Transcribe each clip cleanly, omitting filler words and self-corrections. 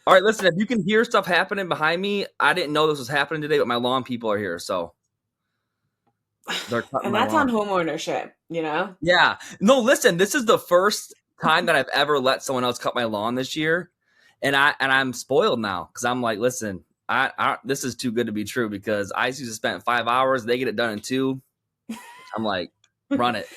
All right, listen, if you can hear stuff happening behind me, I didn't know this was happening today, but my lawn people are here, so they're cutting And my that's on lawn. home ownership, you know? Yeah. No, listen, this is the first time that I've ever let someone else cut my lawn this year. And I'm spoiled now because I'm like, listen, I this is too good to be true because I used to spend 5 hours, they get it done in 2. I'm like, run it.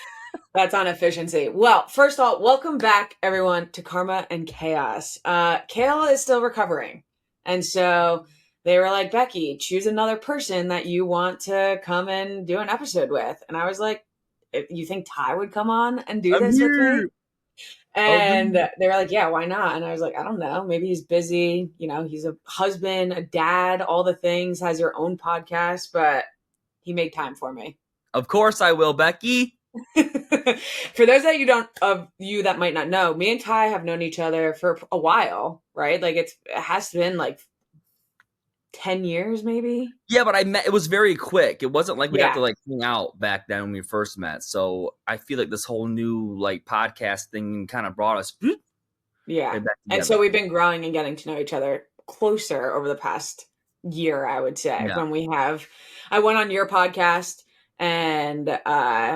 That's on efficiency. Well, first of all, welcome back, everyone, to Karma and Chaos. Kail is still recovering. And so they were like, Becky, choose another person that you want to come and do an episode with. And I was like, you think Ty would come on and do I'm this with me? here. I'll do And it. they were like, yeah, why not? And I was like, I don't know. Maybe he's busy. You know, he's a husband, a dad, all the things, has your own podcast, but he made time for me. Of course I will, Becky. For those of you that might not know, me and Ty have known each other for a while, right? Like it has been like 10 years maybe. Yeah, but it was very quick. It wasn't like we got to Yeah. like hang out back then when we first met. So I feel like this whole new like podcast thing kind of brought us Yeah. right back And together. so we've been growing and getting to know each other closer over the past year, I would say. Yeah. I went on your podcast and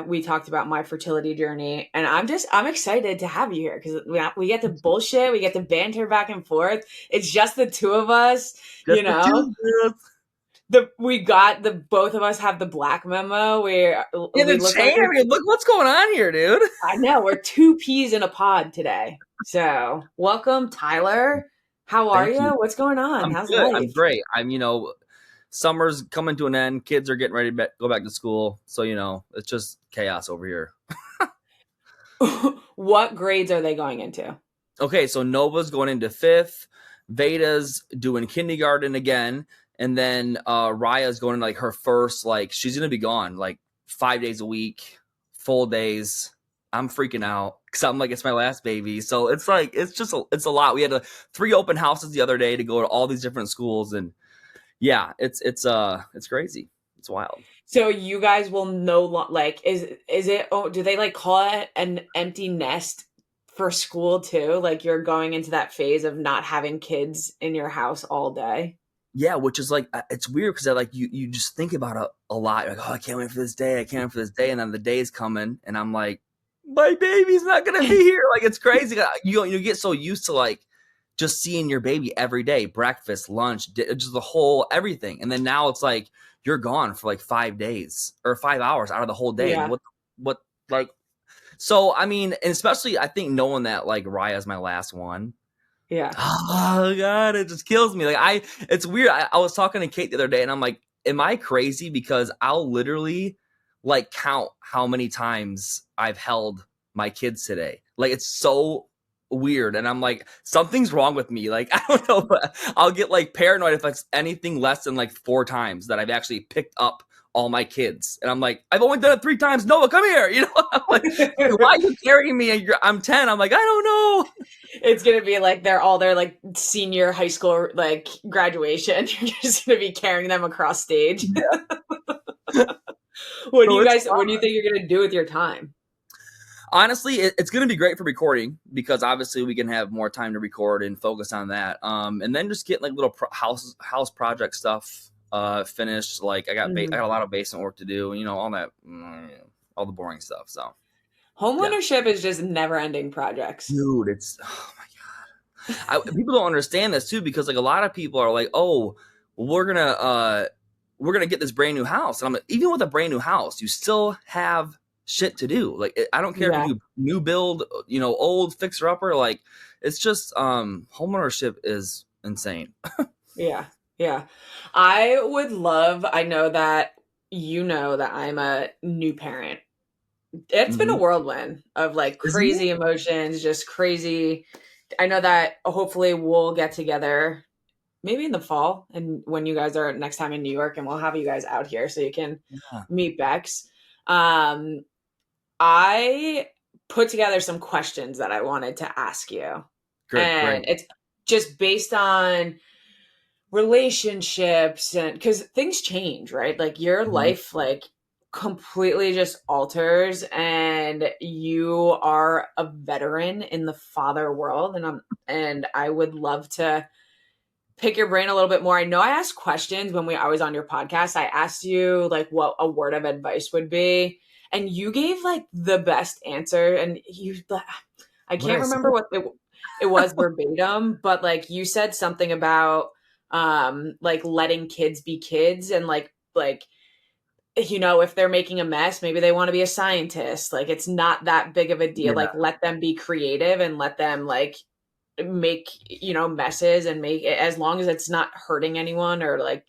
we talked about my fertility journey, and I'm excited to have you here because we get to bullshit, we get to banter back and forth. It's just the two of us, you Just the know. two girls. Both of us have the black memo where Yeah, we the look chain. like I mean, look what's going on here, dude. I know we're two peas in a pod today. So welcome, Tyler. How are Thank you? you. What's going on? I'm How's good. I'm life? great. Summer's coming to an end. Kids are getting ready to go back to school. So, it's just chaos over here. What grades are they going into? Okay, so Nova's going into 5th. Veda's doing kindergarten again. And then Raya's going into like her first, like, she's going to be gone like 5 days a week, full days. I'm freaking out because I'm like, it's my last baby. So it's like, it's a lot. We had 3 open houses the other day to go to all these different schools. And yeah, it's crazy. It's wild. So you guys will like is it do they like call it an empty nest for school too? Like you're going into that phase of not having kids in your house all day? Yeah, which is like it's weird because like you just think about it a lot. You're like, oh, I can't wait for this day. I can't wait for this day, and then the day's coming, and I'm like, my baby's not gonna be here. Like it's crazy. You get so used to like just seeing your baby every day, breakfast, lunch, just the whole everything, and then now it's like you're gone for like 5 days or 5 hours out of the whole day. Yeah. What like? So I mean, and especially I think knowing that like Raya's my last one. Yeah. Oh God, it just kills me. Like it's weird. I was talking to Cate the other day, and I'm like, am I crazy? Because I'll literally like count how many times I've held my kids today. Like it's so weird, and I'm like, something's wrong with me. Like I don't know, but I'll get like paranoid if it's anything less than like 4 times that I've actually picked up all my kids, and I'm like, I've only done it 3 times. Noah, come here. I'm like, why are you carrying me? And I'm 10. I'm like, I don't know. It's gonna be like they're all their like senior high school like graduation. You're just gonna be carrying them across stage. Yeah. What do you think you're gonna do with your time? Honestly, it's going to be great for recording because obviously we can have more time to record and focus on that. And then just get like little house project stuff finished. Like I got a lot of basement work to do. All that, all the boring stuff. So Homeownership is just never-ending projects. Dude, it's oh my God. People don't understand this too because like a lot of people are like, oh, we're gonna get this brand new house. And I'm like, even with a brand new house, you still have shit to do. Like I don't care if you do new build, old fixer upper. Like it's just homeownership is insane. Yeah. I know that I'm a new parent. It's been a whirlwind of like crazy emotions, just crazy. I know that hopefully we'll get together maybe in the fall and when you guys are next time in New York, and we'll have you guys out here so you can meet Bex. I put together some questions that I wanted to ask you. Great. It's just based on relationships, and because things change, right? Like your life like completely just alters, and you are a veteran in the father world, and I would love to pick your brain a little bit more. I know I asked questions when I was on your podcast. I asked you like what a word of advice would be, and you gave like the best answer. And I What did can't I say? remember what it was verbatim, but like you said something about like letting kids be kids, and like if they're making a mess, maybe they want to be a scientist. Like it's not that big of a deal. Yeah. Like let them be creative and let them like make messes, and make it, as long as it's not hurting anyone or like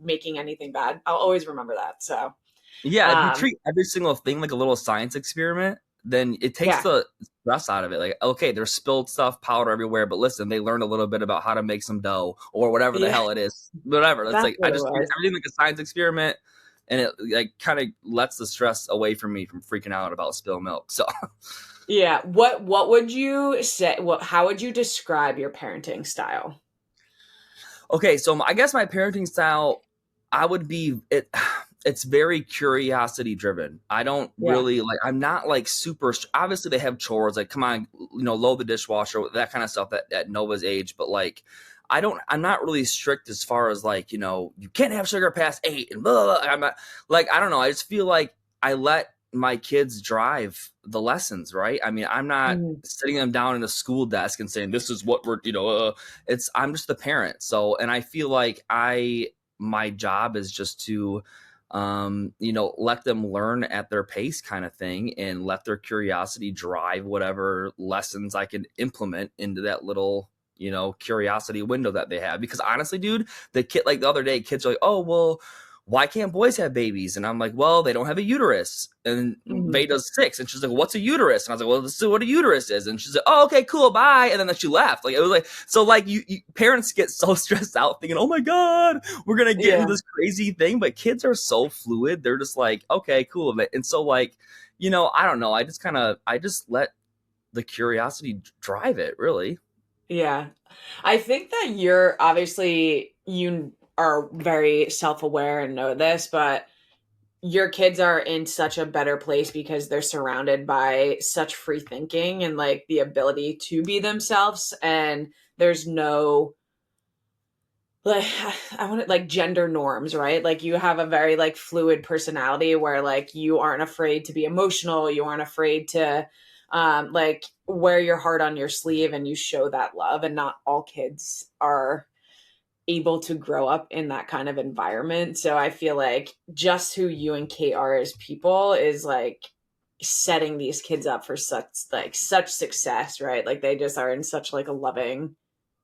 making anything bad. I'll always remember that. So Yeah, if you um treat every single thing like a little science experiment, then it takes yeah. the stress out of it. Like, okay, there's spilled stuff, powder everywhere, but listen, they learned a little bit about how to make some dough or whatever the Yeah, hell it is. Whatever. That's that's like I what it just treat was. everything like a science experiment, and it like kind of lets the stress away from me from freaking out about spilled milk. So Yeah, what would you say, how would you describe your parenting style? okay, so I guess my parenting style, I would be it. It's very curiosity driven. I don't Yeah. really like. I'm not like super. Obviously, they have chores like come on, load the dishwasher, that kind of stuff at Nova's age. But like, I don't. I'm not really strict as far as like you can't have sugar past 8 and blah, blah, blah. I'm not like I don't know. I just feel like I let my kids drive the lessons. Right. I mean, I'm not Mhm. sitting them down in a school desk and saying this is what we're it's I'm just the parent. So and I feel like my job is just to let them learn at their pace kind of thing and let their curiosity drive whatever lessons I can implement into that little curiosity window that they have. Because honestly, dude, the kid like the other day kids are like, oh well, why can't boys have babies? And I'm like, well, they don't have a uterus. And Mhm. Veda's 6. And she's like, what's a uterus? And I was like, well, this is what a uterus is. And she's like, oh, okay, cool, bye. And then she left. Like, it was like, so like you parents get so stressed out thinking, oh my God, we're going to get into Yeah. this crazy thing. But kids are so fluid. They're just like, okay, cool. And so like, I don't know. I just let the curiosity drive it really. Yeah. I think that you are very self-aware and know this, but your kids are in such a better place because they're surrounded by such free thinking and like the ability to be themselves, and there's no like I want to like gender norms, right? Like you have a very like fluid personality where like you aren't afraid to be emotional, you aren't afraid to like wear your heart on your sleeve, and you show that love, and not all kids are able to grow up in that kind of environment. So I feel like just who you and Kate are as people is like setting these kids up for such success, right? Like they just are in such like a loving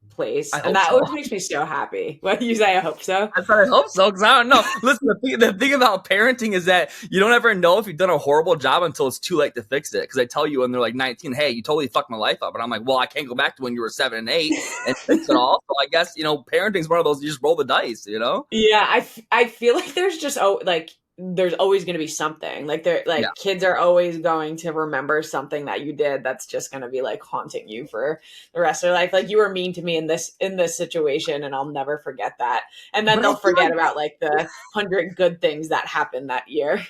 place. I And hope that so. always makes me so happy. What you say, I hope so. I thought I hope so because I don't know. Listen, the thing about parenting is that you don't ever know if you've done a horrible job until it's too late to fix it. Because they tell you when they're like 19, hey, you totally fucked my life up. And I'm like, well, I can't go back to when you were 7 and 8 and fix it all. So I guess, parenting's one of those, you just roll the dice. Yeah, I feel like there's just like there's always going to be something like they're Yeah. like kids are always going to remember something that you did that's just going to be like haunting you for the rest of their life. Like you were mean to me in this situation, and I'll never forget that. And then But I they'll feel forget like about like the 100 good things that happened that year.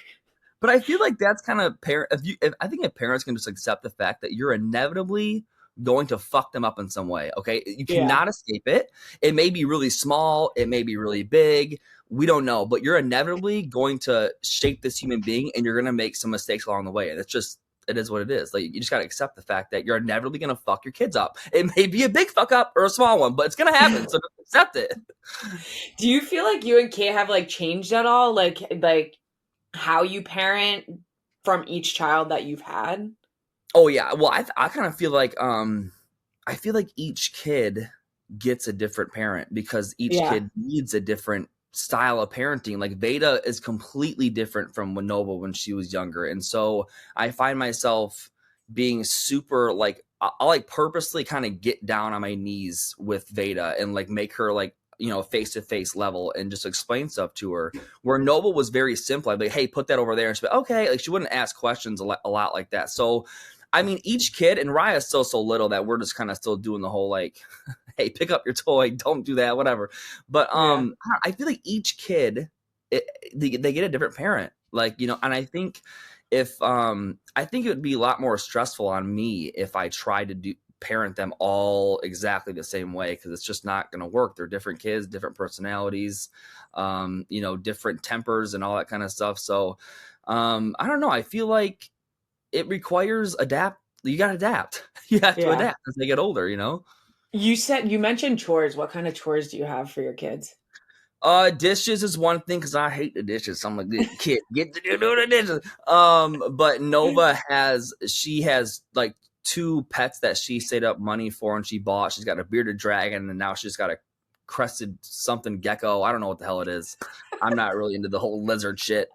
But I feel like that's kind of parent. If I think if parents can just accept the fact that you're inevitably going to fuck them up in some way, okay, you Yeah. cannot escape it. It may be really small, it may be really big. We don't know, but you're inevitably going to shape this human being, and you're going to make some mistakes along the way. And it is what it is. Like you just got to accept the fact that you're inevitably going to fuck your kids up. It may be a big fuck up or a small one, but it's going to happen. So just accept it. Do you feel like you and Kate have like changed at all? Like how you parent from each child that you've had? Oh yeah. Well, I kind of feel like I feel like each kid gets a different parent because each Yeah. kid needs a different style of parenting. Like Veda is completely different from Nova when she was younger. And so I find myself being super like I'll like purposely kind of get down on my knees with Veda and like make her like face to face level and just explain stuff to her. Where Nova was very simple. I'd be like, hey, put that over there. And she'd be okay. Like she wouldn't ask questions a lot like that. So I mean, each kid, and Raya's still so little that we're just kind of still doing the whole like, hey, pick up your toy, don't do that, whatever. But Yeah. I feel like each kid, they get a different parent, like and I think if I think it would be a lot more stressful on me if I tried to parent them all exactly the same way, because it's just not going to work. They're different kids, different personalities, different tempers and all that kind of stuff. So I don't know. I feel like it requires adapt. You got to adapt. You have to Yeah. adapt as they get older, You mentioned chores. What kind of chores do you have for your kids? Dishes is one thing because I hate the dishes. So I'm like, kid, get to do the dishes. But Nova she has like two pets that she saved up money for and she bought. She's got a bearded dragon and now she's got a crested something gecko. I don't know what the hell it is. I'm not really into the whole lizard shit.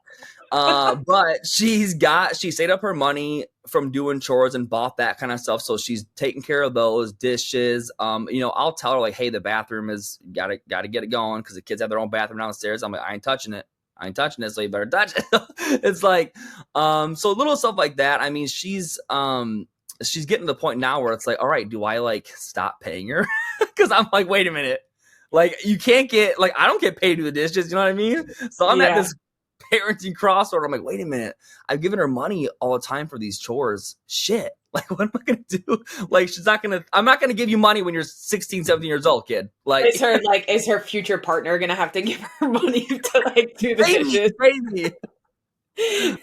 But she saved up her money from doing chores and bought that kind of stuff. So she's taking care of those dishes. I'll tell her like, hey, the bathroom is gotta get it going because the kids have their own bathroom downstairs. I'm like, I ain't touching it. So you better touch it. It's like, so little stuff like that. I mean, she's getting to the point now where it's like, all right, do I like stop paying her? Because I'm like, wait a minute. Like you can't get like I don't get paid to do the dishes, you know what I mean? So I'm at this parenting crossroad. I'm like, wait a minute. I've given her money all the time for these chores. Shit. Like, what am I going to do? Like, I'm not going to give you money when you're 16, 17 years old, kid. Like, is her future partner going to have to give her money to like do the dishes? Crazy.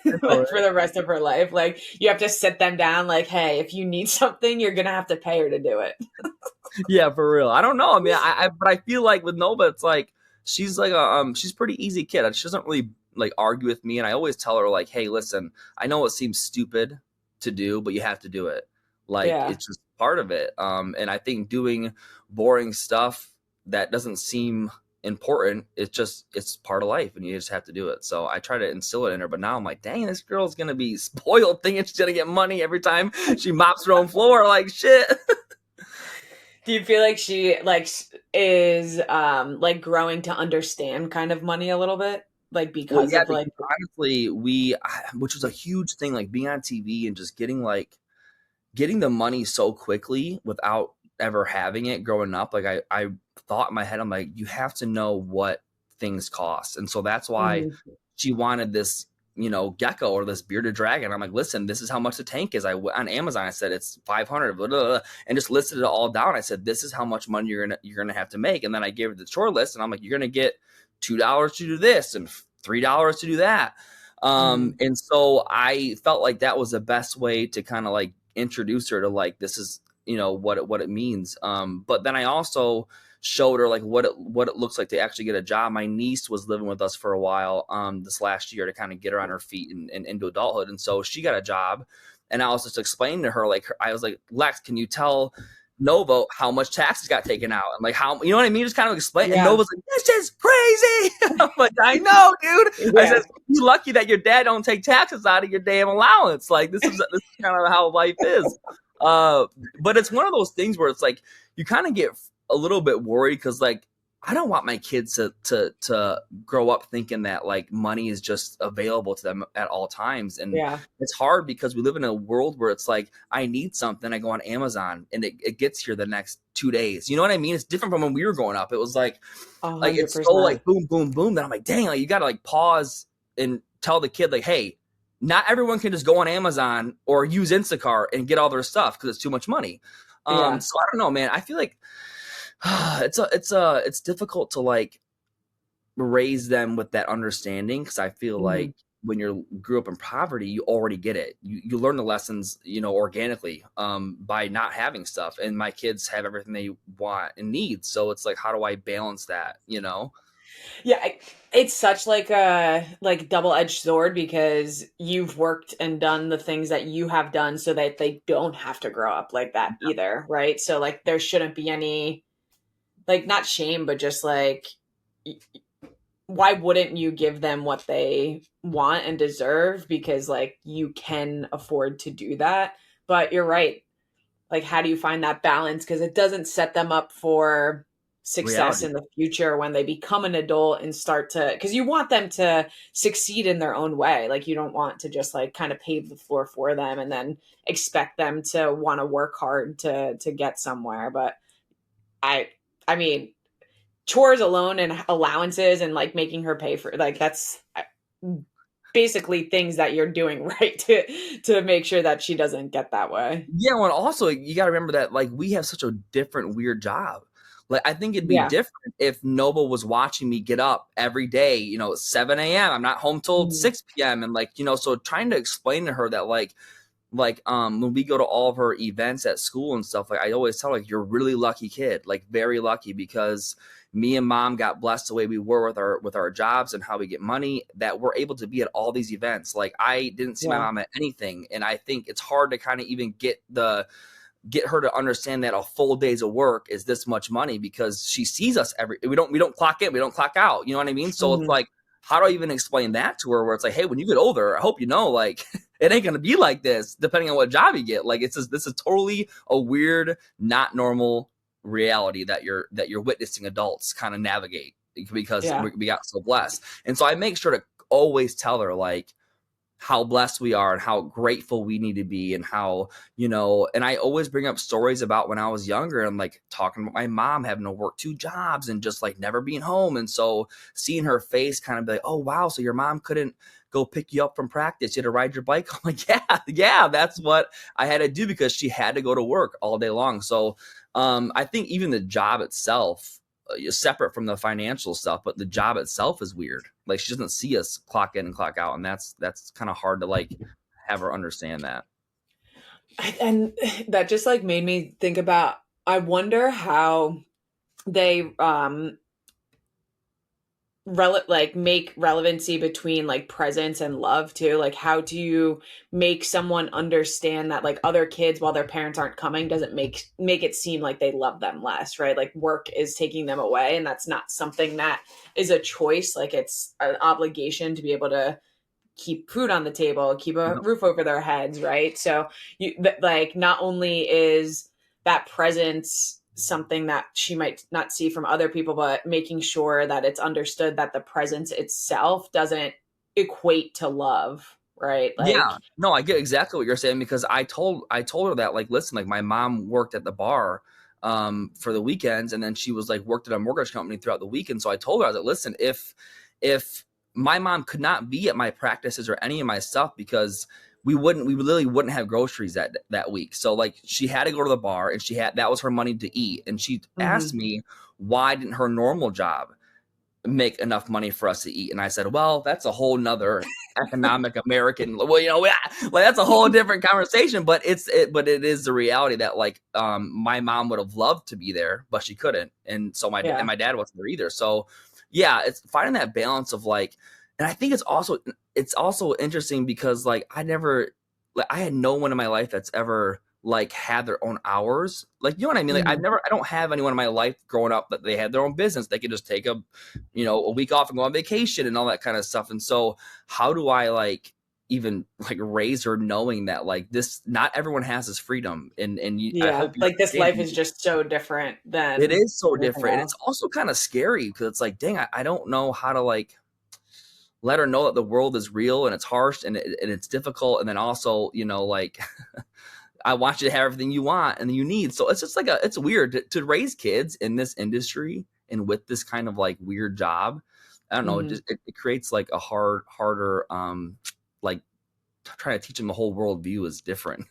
Like, for the rest of her life. Like, you have to sit them down like, hey, if you need something, you're going to have to pay her to do it. Yeah, for real. I don't know. I mean, but I feel like with Nova, it's like, she's like she's a pretty easy kid. She doesn't really like argue with me. And I always tell her like, hey, listen, I know it seems stupid to do, but you have to do it. Like, it's just part of it. And I think doing boring stuff that doesn't seem important, it's part of life and you just have to do it. So I try to instill it in her, but now I'm like, dang, this girl's going to be spoiled thinking she's going to get money every time she mops her own floor. Like, shit. Do you feel like she like is like growing to understand kind of money a little bit? Like because of like honestly, which was a huge thing, like being on TV and just getting the money so quickly without ever having it growing up. Like I thought in my head, I'm like, you have to know what things cost. And so that's why she wanted this, gecko or this bearded dragon. I'm like, listen, this is how much the tank is. On Amazon, I said it's 500, blah, blah, blah, and just listed it all down. I said, this is how much money you're gonna have to make. And then I gave her the chore list, and I'm like, you're gonna get $2 to do this and $3 to do that. And so I felt like that was the best way to kind of like introduce her to like, this is, what it means. But then I also showed her like what it looks like to actually get a job. My niece was living with us for a while this last year to kind of get her on her feet and into adulthood. And so she got a job, and I was just explaining to her, like, I was like, Lex, can you tell Nova how much taxes got taken out and like how, you know what I mean? Just kind of explain. And Nova's like, this is crazy. I'm like, I know, dude. I said, you're lucky that your dad don't take taxes out of your damn allowance. Like this is kind of how life is. But it's one of those things where it's like you kind of get a little bit worried because like I don't want my kids to grow up thinking that like money is just available to them at all times. And it's hard because we live in a world where it's like, I need something, I go on Amazon and it gets here the next 2 days. You know what I mean? It's different from when we were growing up. It was like, 100%. like it's so like boom, boom, boom. That I'm like, dang, like you got to like pause and tell the kid like, hey, not everyone can just go on Amazon or use Instacart and get all their stuff because it's too much money. So I don't know, man. I feel like it's difficult to like raise them with that understanding because I feel like when you grew up in poverty, you already get it. You learn the lessons, organically by not having stuff. And my kids have everything they want and need. So it's like, how do I balance that? Yeah, it's such like a like double-edged sword because you've worked and done the things that you have done so that they don't have to grow up like that either, right? So like there shouldn't be any like not shame, but just like why wouldn't you give them what they want and deserve because like you can afford to do that. But you're right. Like how do you find that balance because it doesn't set them up for success in the future when they become an adult and start to because you want them to succeed in their own way. Like you don't want to just like kind of pave the floor for them and then expect them to want to work hard to get somewhere. But I mean chores alone and allowances and like making her pay for like that's basically things that you're doing right to make sure that she doesn't get that way. Yeah, well, and also you got to remember that like we have such a different weird job. Like I think it'd be Yeah. different if Noble was watching me get up every day, 7 a.m. I'm not home till Mhm. 6 p.m. And like, so trying to explain to her that when we go to all of her events at school and stuff, like I always tell her, like, you're a really lucky kid, like very lucky, because me and mom got blessed the way we were with our jobs and how we get money, that we're able to be at all these events. Like I didn't see my Yeah. mom at anything, and I think it's hard to kind of even get her to understand that a full days of work is this much money, because she sees us we don't clock in, we don't clock out, you know what I mean? So it's Mhm. like, how do I even explain that to her, where it's like, hey, when you get older, I hope like it ain't gonna be like this depending on what job you get. Like this is totally a weird, not normal reality that you're witnessing adults kind of navigate, because Yeah. we got so blessed. And so I make sure to always tell her like how blessed we are and how grateful we need to be, and how, and I always bring up stories about when I was younger and like talking about my mom having to work 2 jobs and just like never being home. And so seeing her face kind of be like, oh wow, so your mom couldn't go pick you up from practice, you had to ride your bike. I'm like, yeah, that's what I had to do, because she had to go to work all day long. So I think even the job itself, separate from the financial stuff, but the job itself is weird. Like she doesn't see us clock in and clock out, and that's kind of hard to like have her understand that. And that just like made me think about, I wonder how they like make relevancy between like presence and love too. Like how do you make someone understand that like other kids, while their parents aren't coming, doesn't make it seem like they love them less, right? Like work is taking them away, and that's not something that is a choice. Like it's an obligation to be able to keep food on the table, keep a Yep. roof over their heads, right? So like not only is that presence something that she might not see from other people, but making sure that it's understood that the presence itself doesn't equate to love, right? Like, Yeah, no, I get exactly what you're saying, because I told her that, like, listen, like my mom worked at the bar for the weekends, and then she was like worked at a mortgage company throughout the weekend. So I told her, I was like, listen, if my mom could not be at my practices or any of my stuff, because we literally wouldn't have groceries that week. So like she had to go to the bar, and that was her money to eat. And she asked mhm, me, why didn't her normal job make enough money for us to eat? And I said, well, that's a whole nother economic American, well, like that's a whole different conversation. But but it is the reality that like my mom would have loved to be there, but she couldn't. And so yeah, my dad wasn't there either. So yeah, it's finding that balance of like, and I think it's also interesting, because like I had no one in my life that's ever like had their own hours. Like, you know what I mean? Like mhm. I don't have anyone in my life growing up that they had their own business. They could just take a week off and go on vacation and all that kind of stuff. And so how do I like even like raise her knowing that like this, not everyone has this freedom, and I Yeah, hope you like this understand. life is just so different It than is so everything different, and it's else. also kind of scary, because it's like, dang, I don't know how to like let her know that the world is real and it's harsh, and it's difficult, and then also like I want you to have everything you want and you need. So it's just like it's weird to raise kids in this industry and with this kind of like weird job. I don't know. It Mhm. just it creates like a harder like trying to teach them the whole world view is different.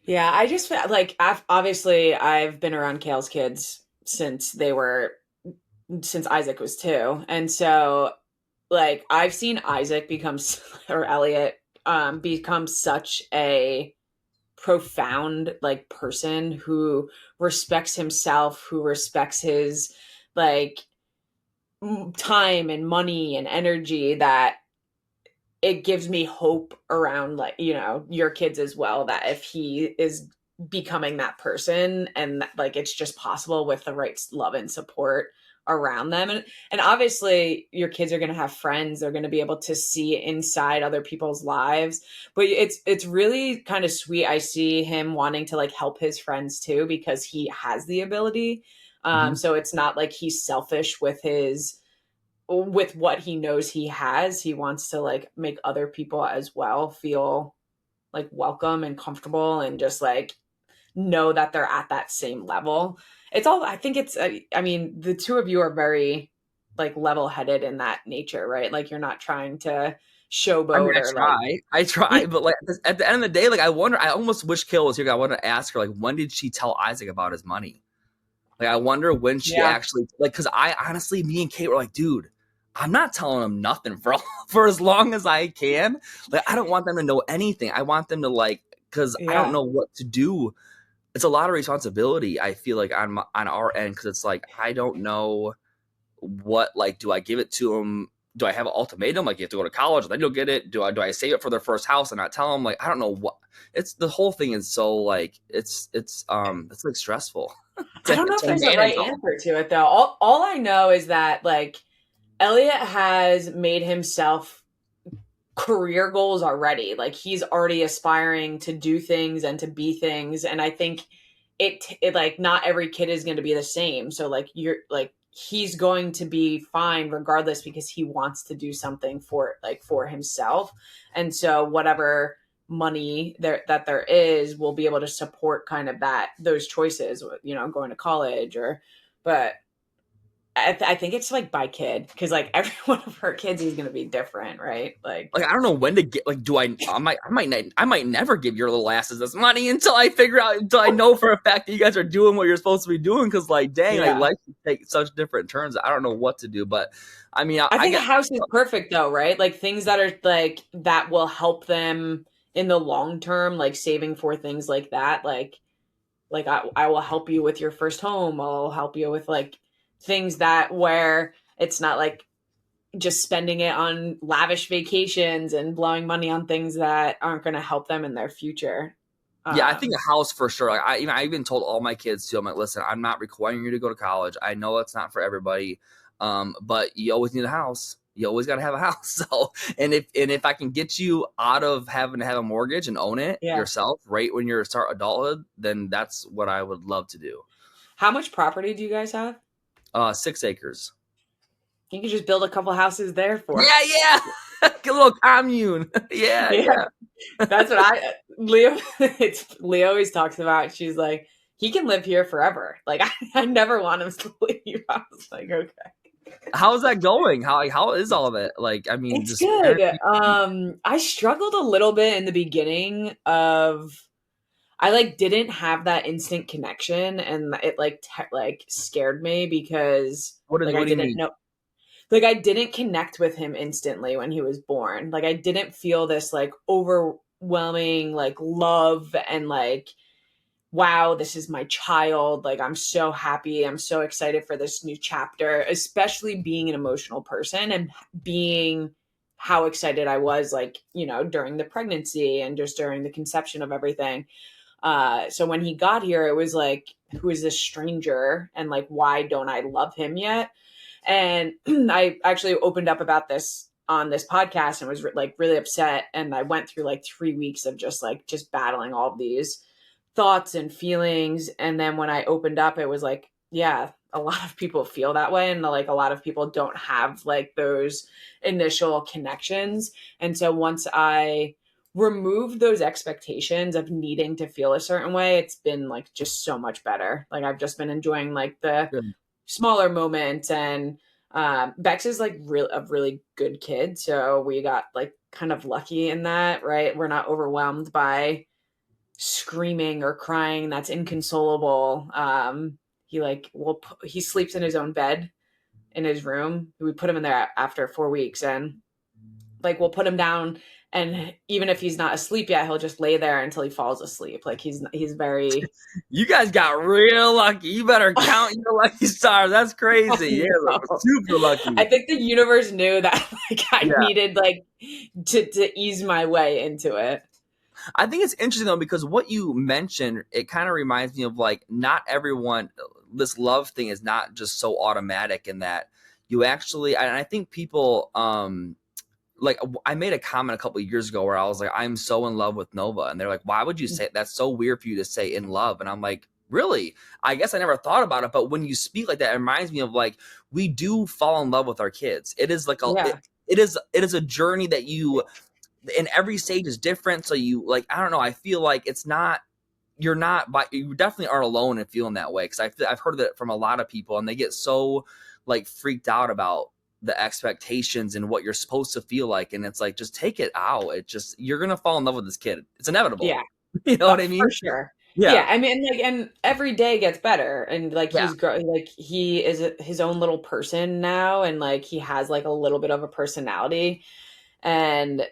Yeah, I just like obviously I've been around Kale's kids since Isaac was 2. And so like I've seen Isaac or Elliot become such a profound like person who respects himself, who respects his like time and money and energy, that it gives me hope around like your kids as well, that if he is becoming that person, and like it's just possible with the right love and support around them. And obviously your kids are going to have friends, they're going to be able to see inside other people's lives, but it's really kind of sweet. I see him wanting to like help his friends too, because he has the ability. Mhm. So it's not like he's selfish with what he knows he has. He wants to like make other people as well feel like welcome and comfortable, and just like know that they're at that same level. It's all, I think I mean, the two of you are very like level headed in that nature, right? Like you're not trying to I mean, showboat or like I try, but like at the end of the day, like I wonder. I almost wish Kail was here. I want to ask her, like, when did she tell Isaac about his money? Like, I wonder when she yeah. actually, like, because I honestly, me and Kate were like, dude, I'm not telling him nothing for for as long as I can. Like, I don't want them to know anything. I want them to like, because I don't Yeah. know what to do. It's a lot of responsibility. I feel like on our end, because it's like I don't know what, like, do I give it to them? Do I have an ultimatum? Like, you have to go to college, then you'll get it. Do I save it for their first house and not tell them? Like, I don't know what. It's the whole thing is so like it's like stressful I don't know if to there's a manage right all. answer to it though. All I know is that like Elliot has made himself career goals already. Like he's already aspiring to do things and to be things. And I think it like not every kid is going to be the same. So like you're like he's going to be fine regardless because he wants to do something for like for himself. And so whatever money there is will be able to support kind of that those choices, you know, going to college or but I think it's like by kid because like every one of her kids is going to be different, right? Like, Like, I don't know when to get, like, do I might never give your little asses this money until I figure out, until I know for a fact that you guys are doing what you're supposed to be doing. Cause like, dang, like yeah. life can take such different turns. I don't know what to do, but I mean, I I think a get, house is perfect though, right? Like things that are like that will help them in the long term, like saving for things like that. Like I will help you with your first home. I'll help you with like things that where it's not like just spending it on lavish vacations and blowing money on things that aren't going to help them in their future. yeah, I think Um, a house for sure. Like, I even told all my kids too. I'm like, listen, I'm not requiring you to go to college. I know it's not for everybody, but you always need a house. You always got to have a house. So, and if I can get you out of having to have a mortgage and own it yeah. yourself, right when you start adulthood, then that's what I would love to do. How much property do you guys have? 6 acres. You could just build a couple houses there for. Yeah, yeah. Get a little commune. Yeah, Yeah. yeah. That's what Leo it's Leo always talks about. She's like, he can live here forever. Like I never want him to leave. I was like, okay. How's that going? How is all of it? Like, I mean, It's just good. parenting. I struggled a little bit in the beginning of I like didn't have that instant connection and it like like scared me because What like I do you didn't mean? know like I didn't connect with him instantly when he was born. Like I didn't feel this like overwhelming like love and like wow, this is my child. Like I'm so happy. I'm so excited for this new chapter, especially being an emotional person and being how excited I was like, you know, during the pregnancy and just during the conception of everything. So when he got here, it was like, who is this stranger? And like, why don't I love him yet? And I actually opened up about this on this podcast and was like really upset. And I went through like 3 weeks of just battling all of these thoughts and feelings. And then when I opened up, it was like, yeah, a lot of people feel that way. And like a lot of people don't have like those initial connections. And so once I removed those expectations of needing to feel a certain way, it's been like just so much better. Like I've just been enjoying like the Good. smaller moments and Bex is like a really good kid. So we got like kind of lucky in that, right? We're not overwhelmed by screaming or crying that's inconsolable. He like he sleeps in his own bed in his room. We put him in there after 4 weeks and like we'll put him down and even if he's not asleep yet, he'll just lay there until he falls asleep. Like he's very You guys got real lucky. You better count your lucky stars. That's crazy. I Yeah, know. super I lucky. think the universe knew that like I Yeah. needed like to ease my way into it. I think it's interesting though, because what you mentioned, it kind of reminds me of like not everyone, this love thing is not just so automatic in that you actually, and I think people, like I made a comment a couple of years ago where I was like, I'm so in love with Nova. And they're like, why would you say it? That's so weird for you to say in love. And I'm like, really? I guess I never thought about it. But when you speak like that, it reminds me of like, we do fall in love with our kids. It is like Yeah. it is a journey that you, and every stage is different. So you like, I don't know. I feel like it's not, you're not, but you definitely aren't alone in feeling that way. Cause I've heard that from a lot of people and they get so like freaked out about the expectations and what you're supposed to feel like, and it's like, just take it out. It just, you're gonna fall in love with this kid. It's inevitable. Yeah. You know what I For mean? sure. Yeah. Yeah, I mean, like, and every day gets better, and like Yeah. he's growing, like he is his own little person now, and like he has like a little bit of a personality, and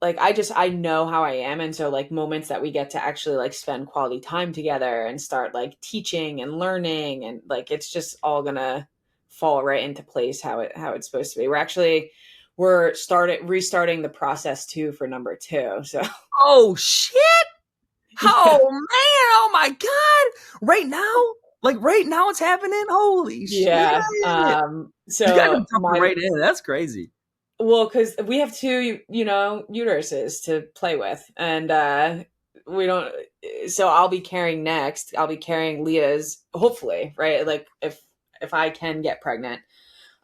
like I know how I am, and so like moments that we get to actually like spend quality time together and start like teaching and learning, and like it's just all gonna fall right into place how it's supposed to be. We're restarting the process too for number two, so Oh shit. yeah. Oh man. Oh my god. Right now? Like right now it's happening? Holy shit. Yeah. You guys are So jumping right in. That's crazy. well, because we have two, uteruses to play with, and we don't. So I'll be carrying next. I'll be carrying Leah's, hopefully, right? Like if I can get pregnant,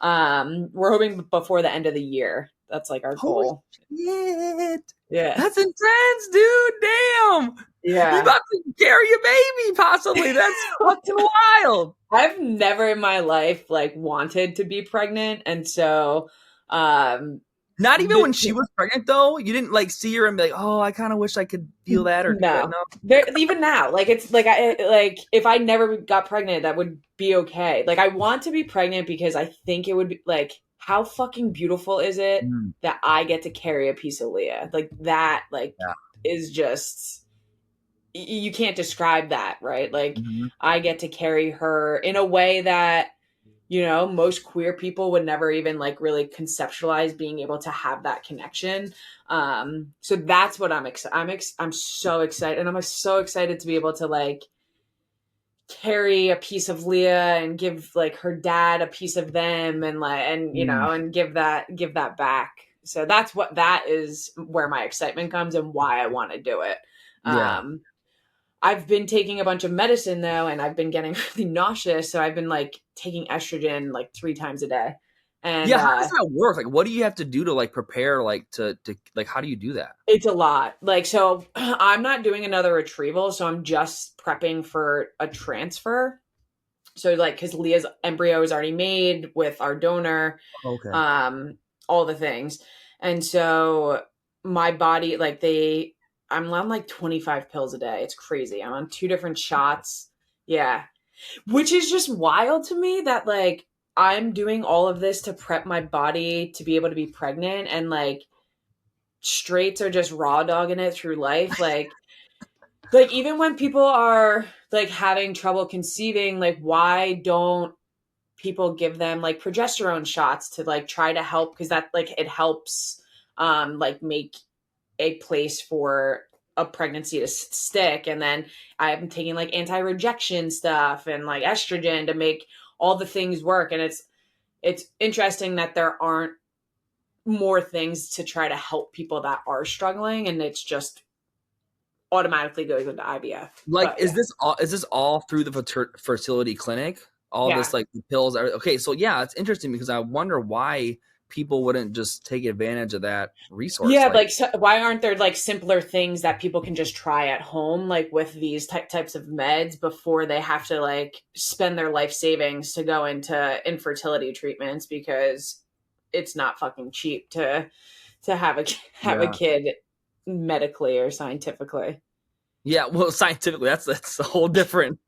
we're hoping before the end of the year. That's like our Holy goal. shit. Yeah. That's intense, dude. Damn. You Yeah. about to carry a baby, possibly. That's fucking wild. I've never in my life like wanted to be pregnant, and so um Not even the when she was pregnant, though. You didn't like see her and be like, "Oh, I kind of wish I could feel that," or do that. No, No. there, even now, like it's like like if I never got pregnant, that would be okay. Like I want to be pregnant because I think it would be like how fucking beautiful is it Mm, that I get to carry a piece of Leah like that? Like yeah. is just you can't describe that, right? Like Mhm. I get to carry her in a way that most queer people would never even like really conceptualize being able to have that connection. So that's what I'm so excited, and I'm so excited to be able to like carry a piece of Leah and give like her dad a piece of them, and like Mm, and give that back. So that is where my excitement comes and why I want to do it. yeah. um I've been taking a bunch of medicine though, and I've been getting really nauseous. So I've been like taking estrogen like 3 times a day. And Yeah, how does that work? Like, what do you have to do to like prepare, like to like, how do you do that? it's a lot. Like, so I'm not doing another retrieval. So I'm just prepping for a transfer. So like, cause Leah's embryo is already made with our donor, Okay. um, all the things. And so my body, like I'm on like 25 pills a day. It's crazy. I'm on 2 different shots. Yeah. Which is just wild to me that like I'm doing all of this to prep my body to be able to be pregnant, and like straights are just raw dogging it through life. Like even when people are like having trouble conceiving, like why don't people give them like progesterone shots to like try to help, because that like it helps like make a place for a pregnancy to stick. And then I'm taking like anti-rejection stuff and like estrogen to make all the things work. And it's interesting that there aren't more things to try to help people that are struggling, and it's just automatically goes into IVF. Like, But yeah. is this all through the fertility clinic? All Yeah. this like the pills are okay. So yeah, it's interesting because I wonder why people wouldn't just take advantage of that resource. Yeah, Like, like so why aren't there like simpler things that people can just try at home, like with these types of meds, before they have to like spend their life savings to go into infertility treatments, because it's not fucking cheap to have a yeah. kid medically or scientifically. Yeah, well, scientifically, that's a whole different.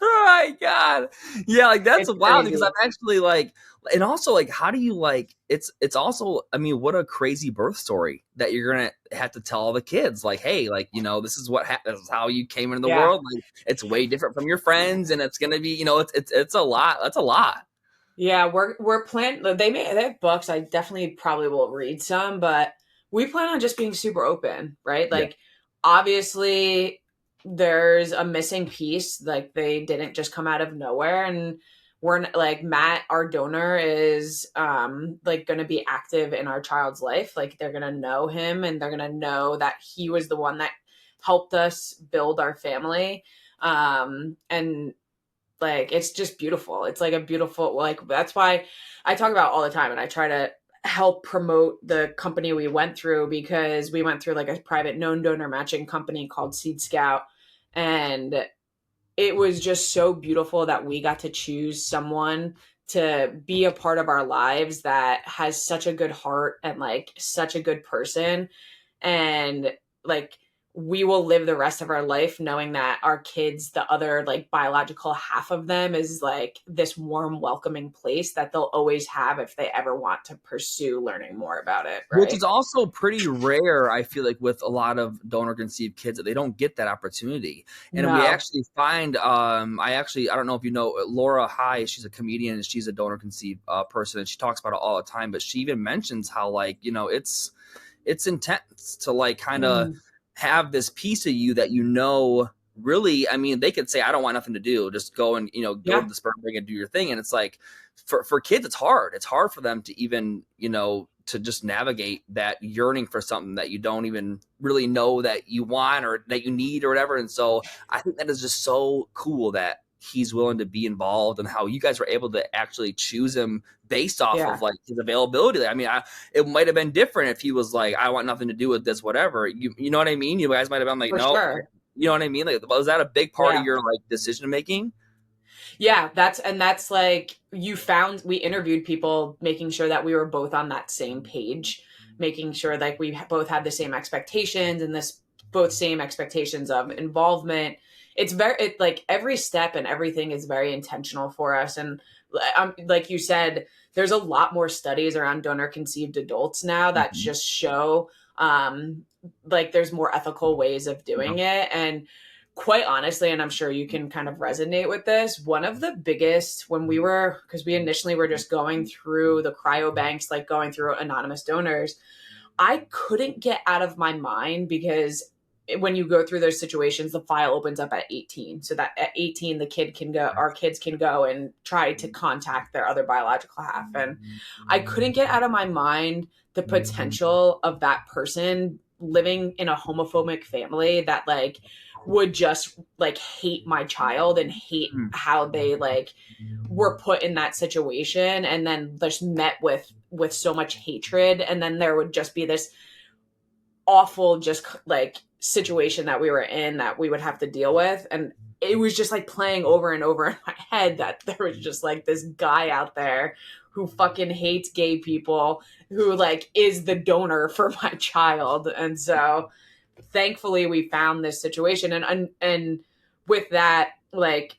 Oh my god, yeah, like that's It's wild because I'm crazy. actually like, and also like, how do you like? It's also, I mean, what a crazy birth story that you're gonna have to tell all the kids, like, hey, like this is this is how you came into the Yeah. world. Like, it's way different from your friends, and it's gonna be, it's a lot. That's a lot. Yeah, we're plan they have books. I definitely probably will read some, but we plan on just being super open, right? Yeah. Like obviously there's a missing piece. Like they didn't just come out of nowhere, and like Matt, our donor, is like going to be active in our child's life. Like they're going to know him, and they're going to know that he was the one that helped us build our family. And like it's just beautiful. It's like a beautiful, like that's why I talk about all the time, and I try to help promote the company we went through, because we went through like a private known donor matching company called Seed Scout, and it was just so beautiful that we got to choose someone to be a part of our lives that has such a good heart and like such a good person. And like we will live the rest of our life knowing that our kids, the other like biological half of them, is like this warm, welcoming place that they'll always have if they ever want to pursue learning more about it. Which Right. is also pretty rare, I feel like, with a lot of donor conceived kids, that they don't get that opportunity. And we No. actually find, I don't know if you know Laura High, she's a comedian and she's a donor conceived person, and she talks about it all the time. But she even mentions how, like, it's intense to like kind of Mm. have this piece of you that really, I mean, they could say, I don't want nothing to do, just go and go to Yeah. the sperm bank and do your thing. And it's like, for kids, it's hard for them to even to just navigate that yearning for something that you don't even really know that you want or that you need or whatever. And so I think that is just so cool that he's willing to be involved, and how you guys were able to actually choose him based off Yeah. of like his availability. I mean, it might have been different if he was like, I want nothing to do with this, whatever. You know what I mean? You guys might have been like, For no, sure. you know what I mean? Like, was that a big part of Yeah. your like decision making? Yeah, that's like we interviewed people, making sure that we were both on that same page, making sure like we both had the same expectations and this both same expectations of involvement. Like every step and everything is very intentional for us. And like you said, there's a lot more studies around donor conceived adults now that Mhm. just show like there's more ethical ways of Yeah. doing it. And quite honestly, and I'm sure you can kind of resonate with this, one of the biggest, because we initially were just going through the cryo banks, like going through anonymous donors, I couldn't get out of my mind because when you go through those situations, the file opens up at 18. So that at 18, our kids can go and try to contact their other biological half. And I couldn't get out of my mind the potential of that person living in a homophobic family that like would just like hate my child and hate Mm. how they like were put in that situation, and then just met with so much hatred, and then there would just be this awful just like situation that we were in that we would have to deal with. And it was just like playing over and over in my head that there was just like this guy out there who fucking hates gay people, who like is the donor for my child. And so thankfully we found this situation. And with that, like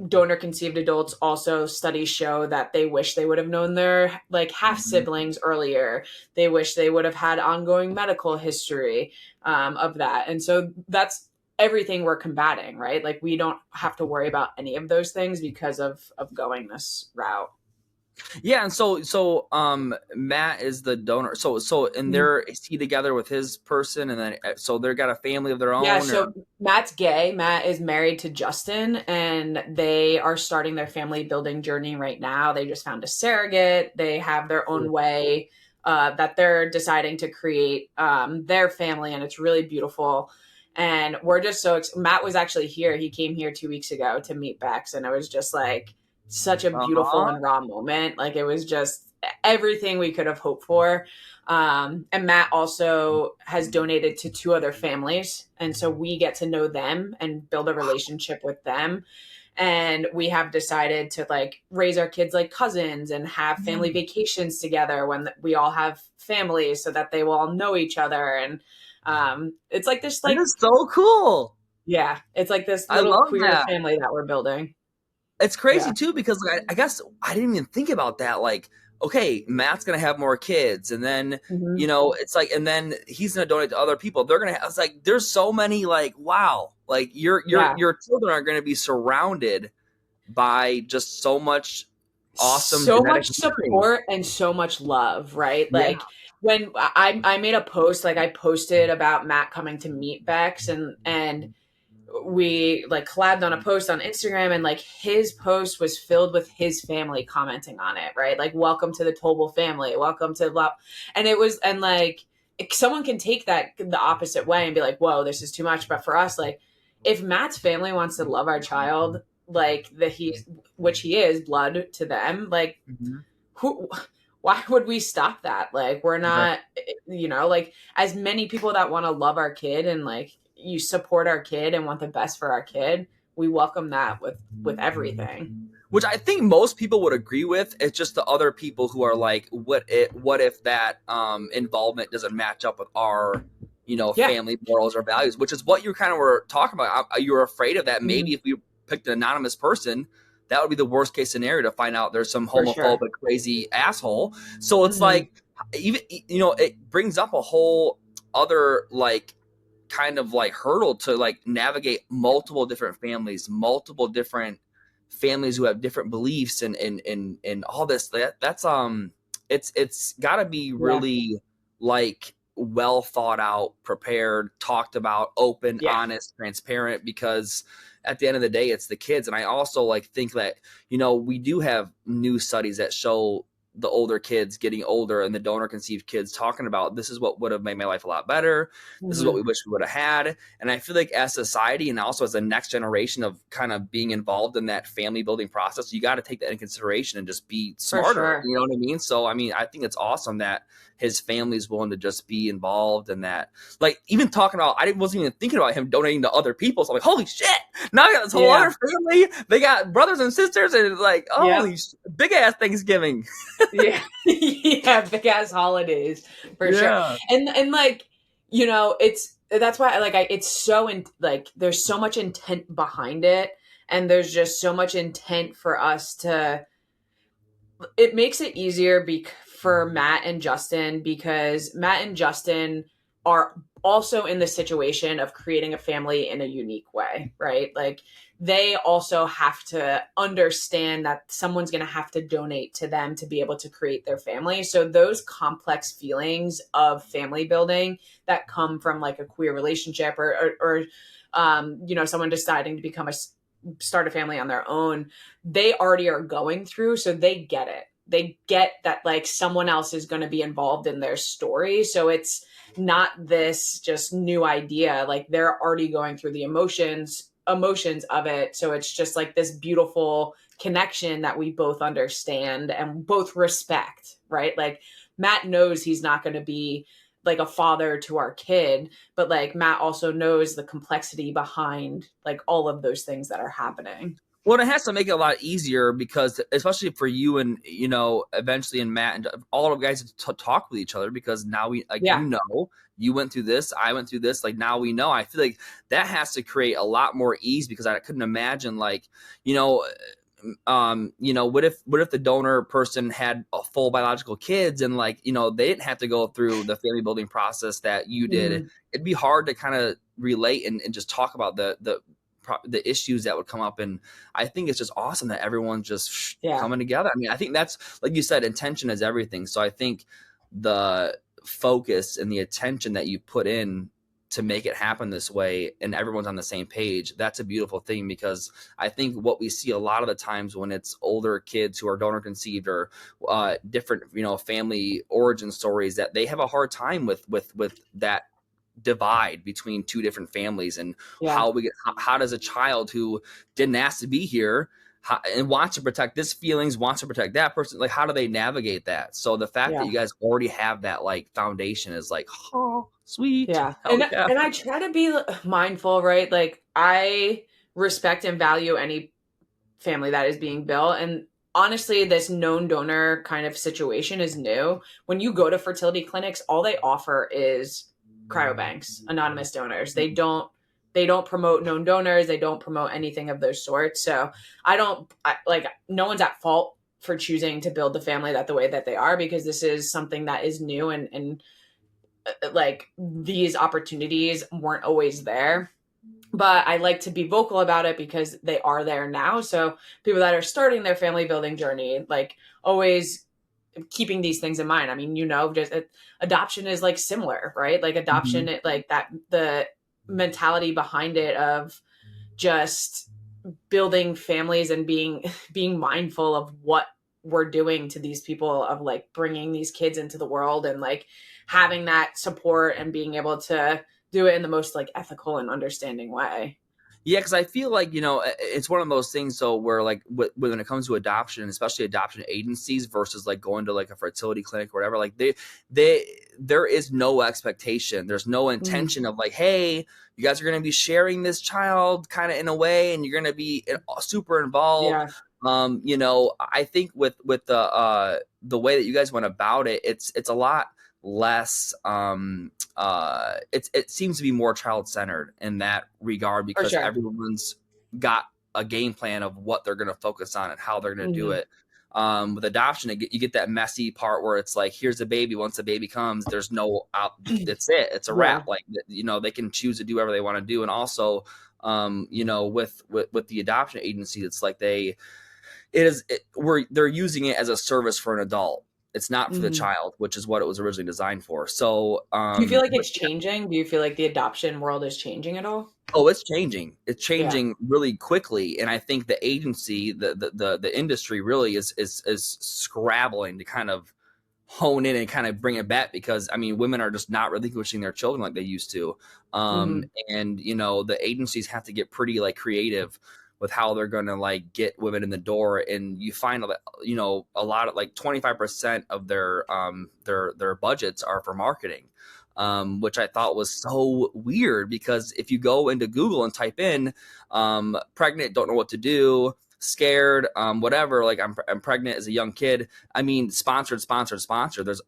donor conceived adults, also studies show that they wish they would have known their like half Mhm. siblings earlier. They wish they would have had ongoing medical history of that. And so that's everything we're combating, right? Like we don't have to worry about any of those things because of going this route. Yeah, and Matt is the donor. And Mhm. they're is he together with his person, and then so they've got a family of their Yeah, own, or so Matt's gay. Matt is married to Justin, and they are starting their family building journey right now. They just found a surrogate. They have their own way that they're deciding to create their family, and it's really beautiful. And we're just Matt was actually here. He came here 2 weeks ago to meet Bex, and it was just like such a beautiful uh-huh. and raw moment. Like it was just everything we could have hoped for. And Matt also has donated to two other families. And so we get to know them and build a relationship with them. And we have decided to like raise our kids like cousins and have family vacations together when we all have families so that they will all know each other. And it's like this, This like, is so cool. yeah, it's like this I little love queer that. family that we're building. It's Yeah. crazy too, because like, I guess I didn't even think about that. Like, okay, Matt's gonna have more kids, and then Mm-hmm. it's like, and then he's gonna donate to other people. They're gonna. It's like there's so many. Like, wow, like Yeah. your children are gonna be surrounded by just so much awesome So genetic much material. support and so much love, right? Yeah. Like when I made a post, like I posted about Matt coming to meet Bex, and we like collabed on a post on Instagram, and like his post was filled with his family commenting on it, right? Like welcome to the Tobel family, welcome to blah. And it was, and like someone can take that the opposite way and be like, whoa, this is too much. But for us, like if Matt's family wants to love our child like that, which he is blood to them, like Mhm. who, why would we stop that? Like we're Right. not, like as many people that want to love our kid and like you support our kid and want the best for our kid, we welcome that with everything. which I think most people would agree with. It's just the other people who are like, what if that involvement doesn't match up with our, Yeah. family morals or values, which is what you kind of were talking about. You were afraid of that. Mhm. Maybe if we picked an anonymous person, that would be the worst case scenario, to find out there's some For sure. homophobic, crazy asshole. So it's Hmm. like, even, it brings up a whole other, like, kind of like hurdle to like navigate multiple different families who have different beliefs and all this. That's it's got to be Yeah. really, like, well thought out, prepared, talked about, open, Yeah. honest, transparent, because at the end of the day it's the kids. And I also like think that, we do have new studies that show the older kids getting older, and the donor conceived kids talking about, this is what would have made my life a lot better, this is what we Hmm. wish we would have had. And I feel like as society, and also as the next generation of kind of being involved in that family building process, you got to take that in consideration and just be For smarter. sure. You know what I mean? So, I mean, I think it's awesome that his family's willing to just be involved in that. Like, even talking about, I wasn't even thinking about him donating to other people. So I'm like, holy shit, now I got this whole other Yeah. family. They got brothers and sisters, and like, Yep. holy big ass Thanksgiving. Yeah. Yeah, big ass holidays for sure. Yeah. And like, that's why it's so like there's so much intent behind it, and there's just so much intent for us to, it makes it easier for Matt and Justin, because Matt and Justin are also in the situation of creating a family in a unique way, right? Like, they also have to understand that someone's going to have to donate to them to be able to create their family. So those complex feelings of family building that come from like a queer relationship, or someone deciding to start a family on their own, they already are going through, so they get it. They get that like someone else is going to be involved in their story, so it's not this just new idea. Like, they're already going through the emotions of it, so it's just like this beautiful connection that we both understand and both respect, right? Like, Matt knows he's not going to be like a father to our kid, but like Matt also knows the complexity behind like all of those things that are happening. Well, it has to make it a lot easier, because especially for you and, eventually, and Matt and all of the guys to talk with each other, because now we, like, Yeah. you went through this, I went through this, like, now we know. I feel like that has to create a lot more ease, because I couldn't imagine, like, you know what if the donor person had a full biological kids, and, like, they didn't have to go through the family building process that you did. Mhm. It'd be hard to kind of relate and just talk about the issues that would come up. And I think it's just awesome that everyone's just Yeah. coming together. I mean, I think that's, like you said, intention is everything. So I think the focus and the attention that you put in to make it happen this way, and everyone's on the same page, that's a beautiful thing. Because I think what we see a lot of the times when it's older kids who are donor conceived, or different, family origin stories, that they have a hard time with that divide between two different families. And Yeah. how does a child who didn't ask to be here, and wants to protect this feelings, wants to protect that person, like, how do they navigate that? So the fact that Yeah. you guys already have that, like, foundation is like, oh, sweet, Yeah. hell And yeah. and I try to be mindful, right? Like, I respect and value any family that is being built. And honestly, this known donor kind of situation is new. When you go to fertility clinics, all they offer is cryobanks, anonymous donors. They don't promote known donors. They don't promote anything of those sorts. So like, no one's at fault for choosing to build the family that the way that they are, because this is something that is new, and like, these opportunities weren't always there. But I like to be vocal about it because they are there now. So people that are starting their family building journey, like, always keeping these things in mind. I mean, just adoption is like similar, right? Like, adoption, Mhm. like that, the mentality behind it of just building families and being mindful of what we're doing to these people, of like bringing these kids into the world, and like having that support and being able to do it in the most like ethical and understanding way. Yeah, because I feel like, it's one of those things. So where, like, when it comes to adoption, especially adoption agencies versus like going to like a fertility clinic or whatever, like, there is no expectation. There's no Mm. intention of like, hey, you guys are going to be sharing this child kind of in a way, and you're going to be super involved. Yeah. I think with the way that you guys went about it, it's a lot less it seems to be more child centered in that regard For because sure. everyone's got a game plan of what they're going to focus on and how they're going to do Hmm. it. With adoption, you get that messy part where it's like, here's a baby. Once the baby comes, there's no out. It's it. It's a Yeah. wrap. Like, they can choose to do whatever they want to do. And also, with the adoption agency, it's like they're using it as a service for an adult. It's not for the Hmm. child, which is what it was originally designed for. So, Do you feel like but it's changing? Do you feel like the adoption world is changing at all? oh, it's changing. It's Yeah. changing really quickly, and I think the agency, the industry, really is scrabbling to kind of hone in and kind of bring it back because I mean, women are just not relinquishing their children like they used to, Hmm. and the agencies have to get pretty like creative with how they're going to like get women in the door, and you find that a lot of like 25% of their budgets are for marketing, which I thought was so weird because if you go into Google and type in pregnant, don't know what to do, scared, whatever, like I'm pregnant as a young kid. I mean, sponsored. There's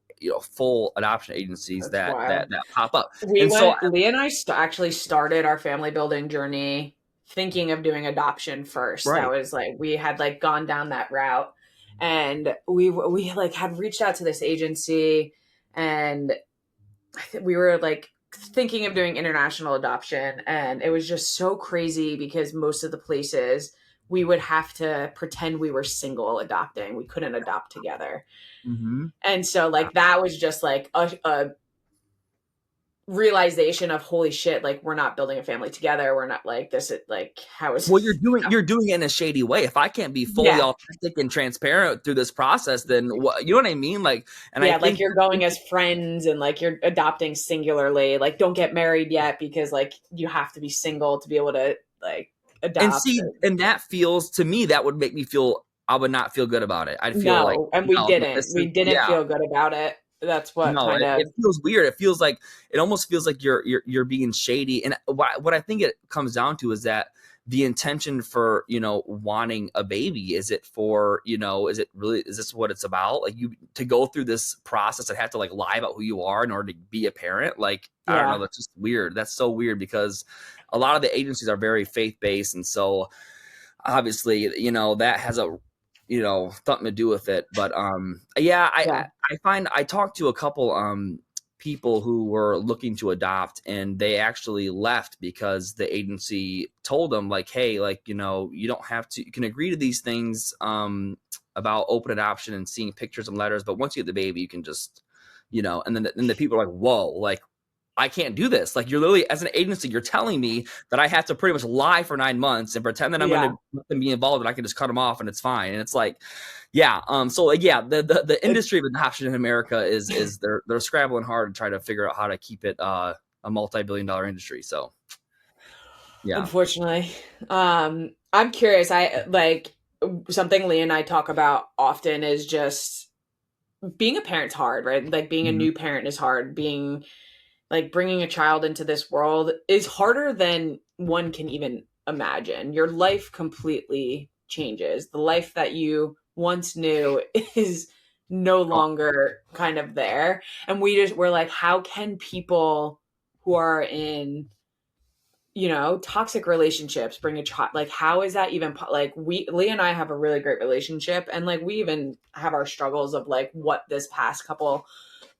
full adoption agencies That's that wild. pop up, and Leah and I actually started our family building journey thinking of doing adoption first. That right. was like, we had like gone down that route, and we like had reached out to this agency, and we were like thinking of doing international adoption. And it was just so crazy because most of the places we would have to pretend we were single adopting. We couldn't adopt together. Mm-hmm. And so like that was just like a realization of holy shit, like we're not building a family together, we're not like this, like how is Well, you're doing it in a shady way. If I can't be fully yeah, authentic and transparent through this process, then what, you know what I mean? Like, and I yeah, like think you're going as friends and like you're adopting singularly, like don't get married yet because like you have to be single to be able to like and adopt. see, and that feels to me that would make me feel I would not feel good about it. I'd feel like No, and we no, didn't this is we didn't yeah. feel good about it. That's what No, kind it, of it feels weird. It almost feels like you're being shady. And what I think it comes down to is that the intention for wanting a baby, is it for is this what it's about? Like you to go through this process and have to like lie about who you are in order to be a parent. Like I don't know. yeah, That's just weird. That's so weird because a lot of the agencies are very faith based, and so obviously that has a something to do with it. But yeah, yeah, I find I talked to a couple people who were looking to adopt, and they actually left because the agency told them like, hey, like you don't have to, you can agree to these things about open adoption and seeing pictures and letters, but once you get the baby you can just and then the people are like, whoa, like I can't do this. Like you're literally, as an agency, you're telling me that I have to pretty much lie for 9 months and pretend that I'm going yeah. to let them be involved, and I can just cut them off and it's fine. And it's like, yeah. So like, yeah, the It's industry of adoption in America is they're scrabbling hard to try to figure out how to keep it a multi-billion-dollar industry. So yeah. unfortunately. I'm curious. I like something Lee and I talk about often is just being a parent's hard, right? Like being a Mhm. new parent is hard. Being like bringing a child into this world is harder than one can even imagine. Your life completely changes. The life that you once knew is no Oh, longer kind of there. And we're like, how can people who are in toxic relationships bring a child, like how is that even like we Lee and I have a really great relationship, and like we even have our struggles of like what this past couple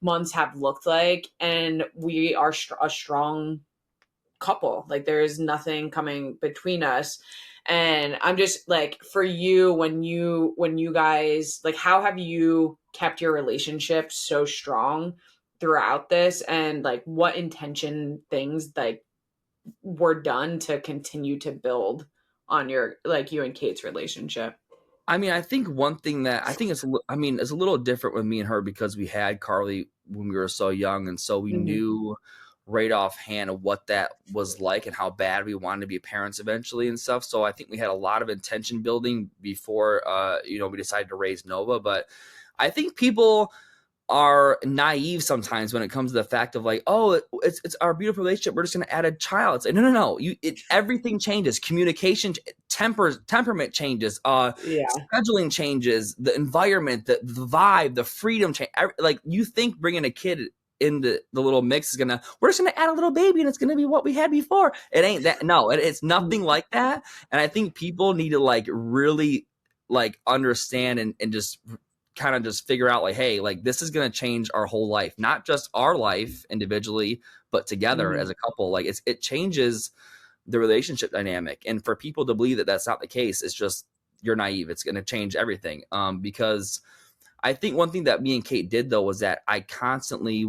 months have looked like, and we are a strong couple, like there is nothing coming between us. And I'm just like, for you, when you guys, like how have you kept your relationship so strong throughout this, and like what intention things like were done to continue to build on your, like you and Kate's relationship? I mean, I think one thing that I think I mean, it's a little different with me and her because we had Carly when we were so young, and so we Hmm. knew right offhand of what that was like and how bad we wanted to be parents eventually and stuff. So I think we had a lot of intention building before we decided to raise Nova. But I think people are naive sometimes when it comes to the fact of like, oh, it's our beautiful relationship, we're just going to add a child. It's like, no, everything changes. Communication temperament changes, Yeah. scheduling changes, the environment, the vibe, the freedom change. Like you think bringing a kid in the little mix is we're just gonna add a little baby and it's gonna be what we had before. It ain't that. No, it's nothing like that. And I think people need to like really like understand and just kind of just figure out like, hey, like this is gonna change our whole life, not just our life individually, but together as a couple. Like it changes the relationship dynamic. And for people to believe that that's not the case, it's just you're naive. It's going to change everything. Because I think one thing that me and Cate did though was that we constantly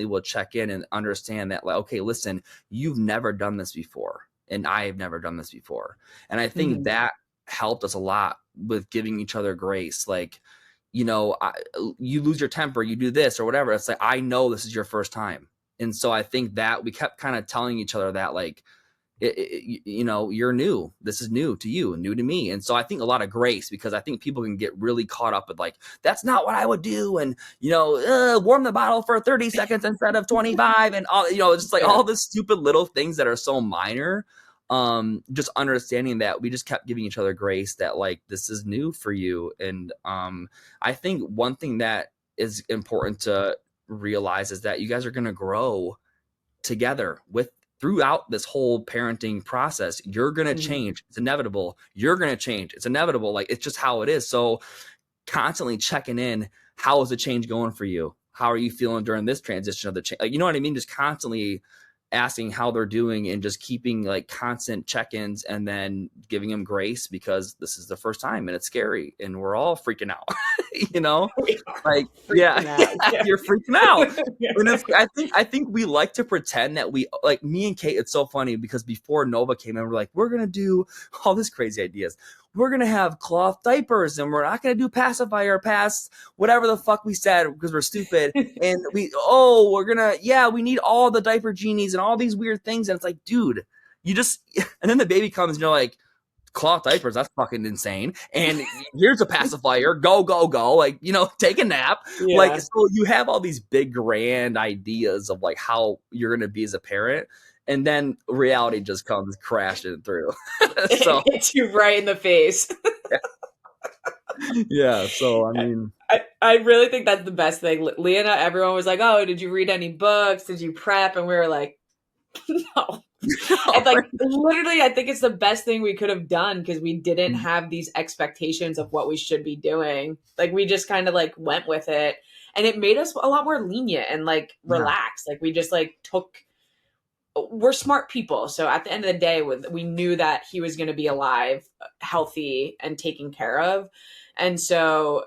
would check in and understand that like, okay, listen, you've never done this before, and I have never done this before, and I think that helped us a lot with giving each other grace. Like, you lose your temper, you do this or whatever. It's like, I know this is your first time. And so I think that we kept kind of telling each other that like, you're new. This is new to you and new to me. And so I think a lot of grace, because I think people can get really caught up with like, that's not what I would do. And, warm the bottle for 30 seconds instead of 25 and all, it's just like all the stupid little things that are so minor. Just understanding that we just kept giving each other grace that like, this is new for you. And I think one thing that is important to realize is that you guys are going to grow together throughout this whole parenting process. You're going to change. It's inevitable. You're going to change. It's inevitable. Like, it's just how it is. So constantly checking in. How is the change going for you? How are you feeling during this transition of the change? Like, you know what I mean? Just constantly asking how they're doing and just keeping like constant check-ins, and then giving them grace, because this is the first time and it's scary and we're all freaking out. Like, you're freaking out. And I think we like to pretend that we, like, me and Cate, it's so funny because before Nova came in, we're like, we're gonna do all these crazy ideas. We're going to have cloth diapers, and we're not going to do pacifier past whatever the fuck we said because we're stupid. And we need all the diaper genies and all these weird things. And it's like, dude, and then the baby comes and you're like, cloth diapers, that's fucking insane. And here's a pacifier, go, like, take a nap. Yeah. Like, so you have all these big grand ideas of like how you're going to be as a parent. And then reality just comes crashing through. So it hits you right in the face. Yeah. So, I mean, I really think that's the best thing. Leona, everyone was like, oh, did you read any books? Did you prep? And we were like, no. And like, literally, I think it's the best thing we could have done, because we didn't have these expectations of what we should be doing. Like, we just kind of like went with it, and it made us a lot more lenient and like relaxed. Like, we just like we're smart people. So at the end of the day, we knew that he was going to be alive, healthy, and taken care of. And so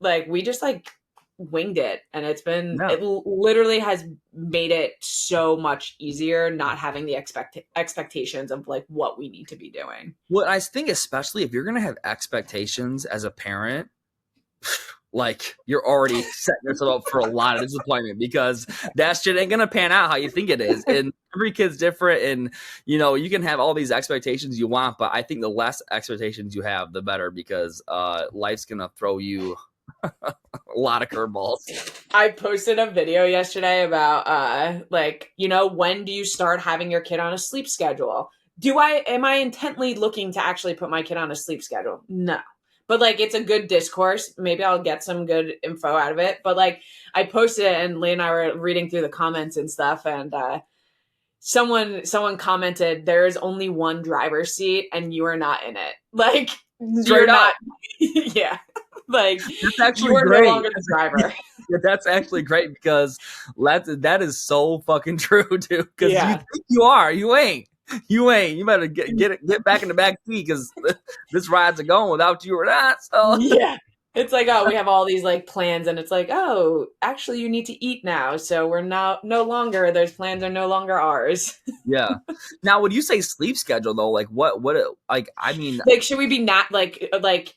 like, we just like winged it. And it literally has made it so much easier not having the expectations of like what we need to be doing. Well, I think especially if you're going to have expectations as a parent, like, you're already setting yourself up for a lot of disappointment, because that shit ain't gonna pan out how you think it is. And every kid's different, and you can have all these expectations you want, but I think the less expectations you have, the better, because life's gonna throw you a lot of curveballs. I posted a video yesterday about when do you start having your kid on a sleep schedule? Am I intently looking to actually put my kid on a sleep schedule? No. But like, it's a good discourse. Maybe I'll get some good info out of it. But like, I posted it, and Lee and I were reading through the comments and stuff. And someone commented, there is only one driver's seat and you are not in it. Like, you're not. Yeah. Like, that's actually you are great. No longer the driver. Yeah, that's actually great, because that is so fucking true, dude. Because you think you are, you ain't. You better get back in the back seat, because this ride's going without you or not. So yeah, it's like, oh, we have all these like plans, and it's like, oh, actually, you need to eat now, so we're no longer. Those plans are no longer ours. Yeah. Now, would you say sleep schedule though? Like, what? Like, I mean, like, should we be like?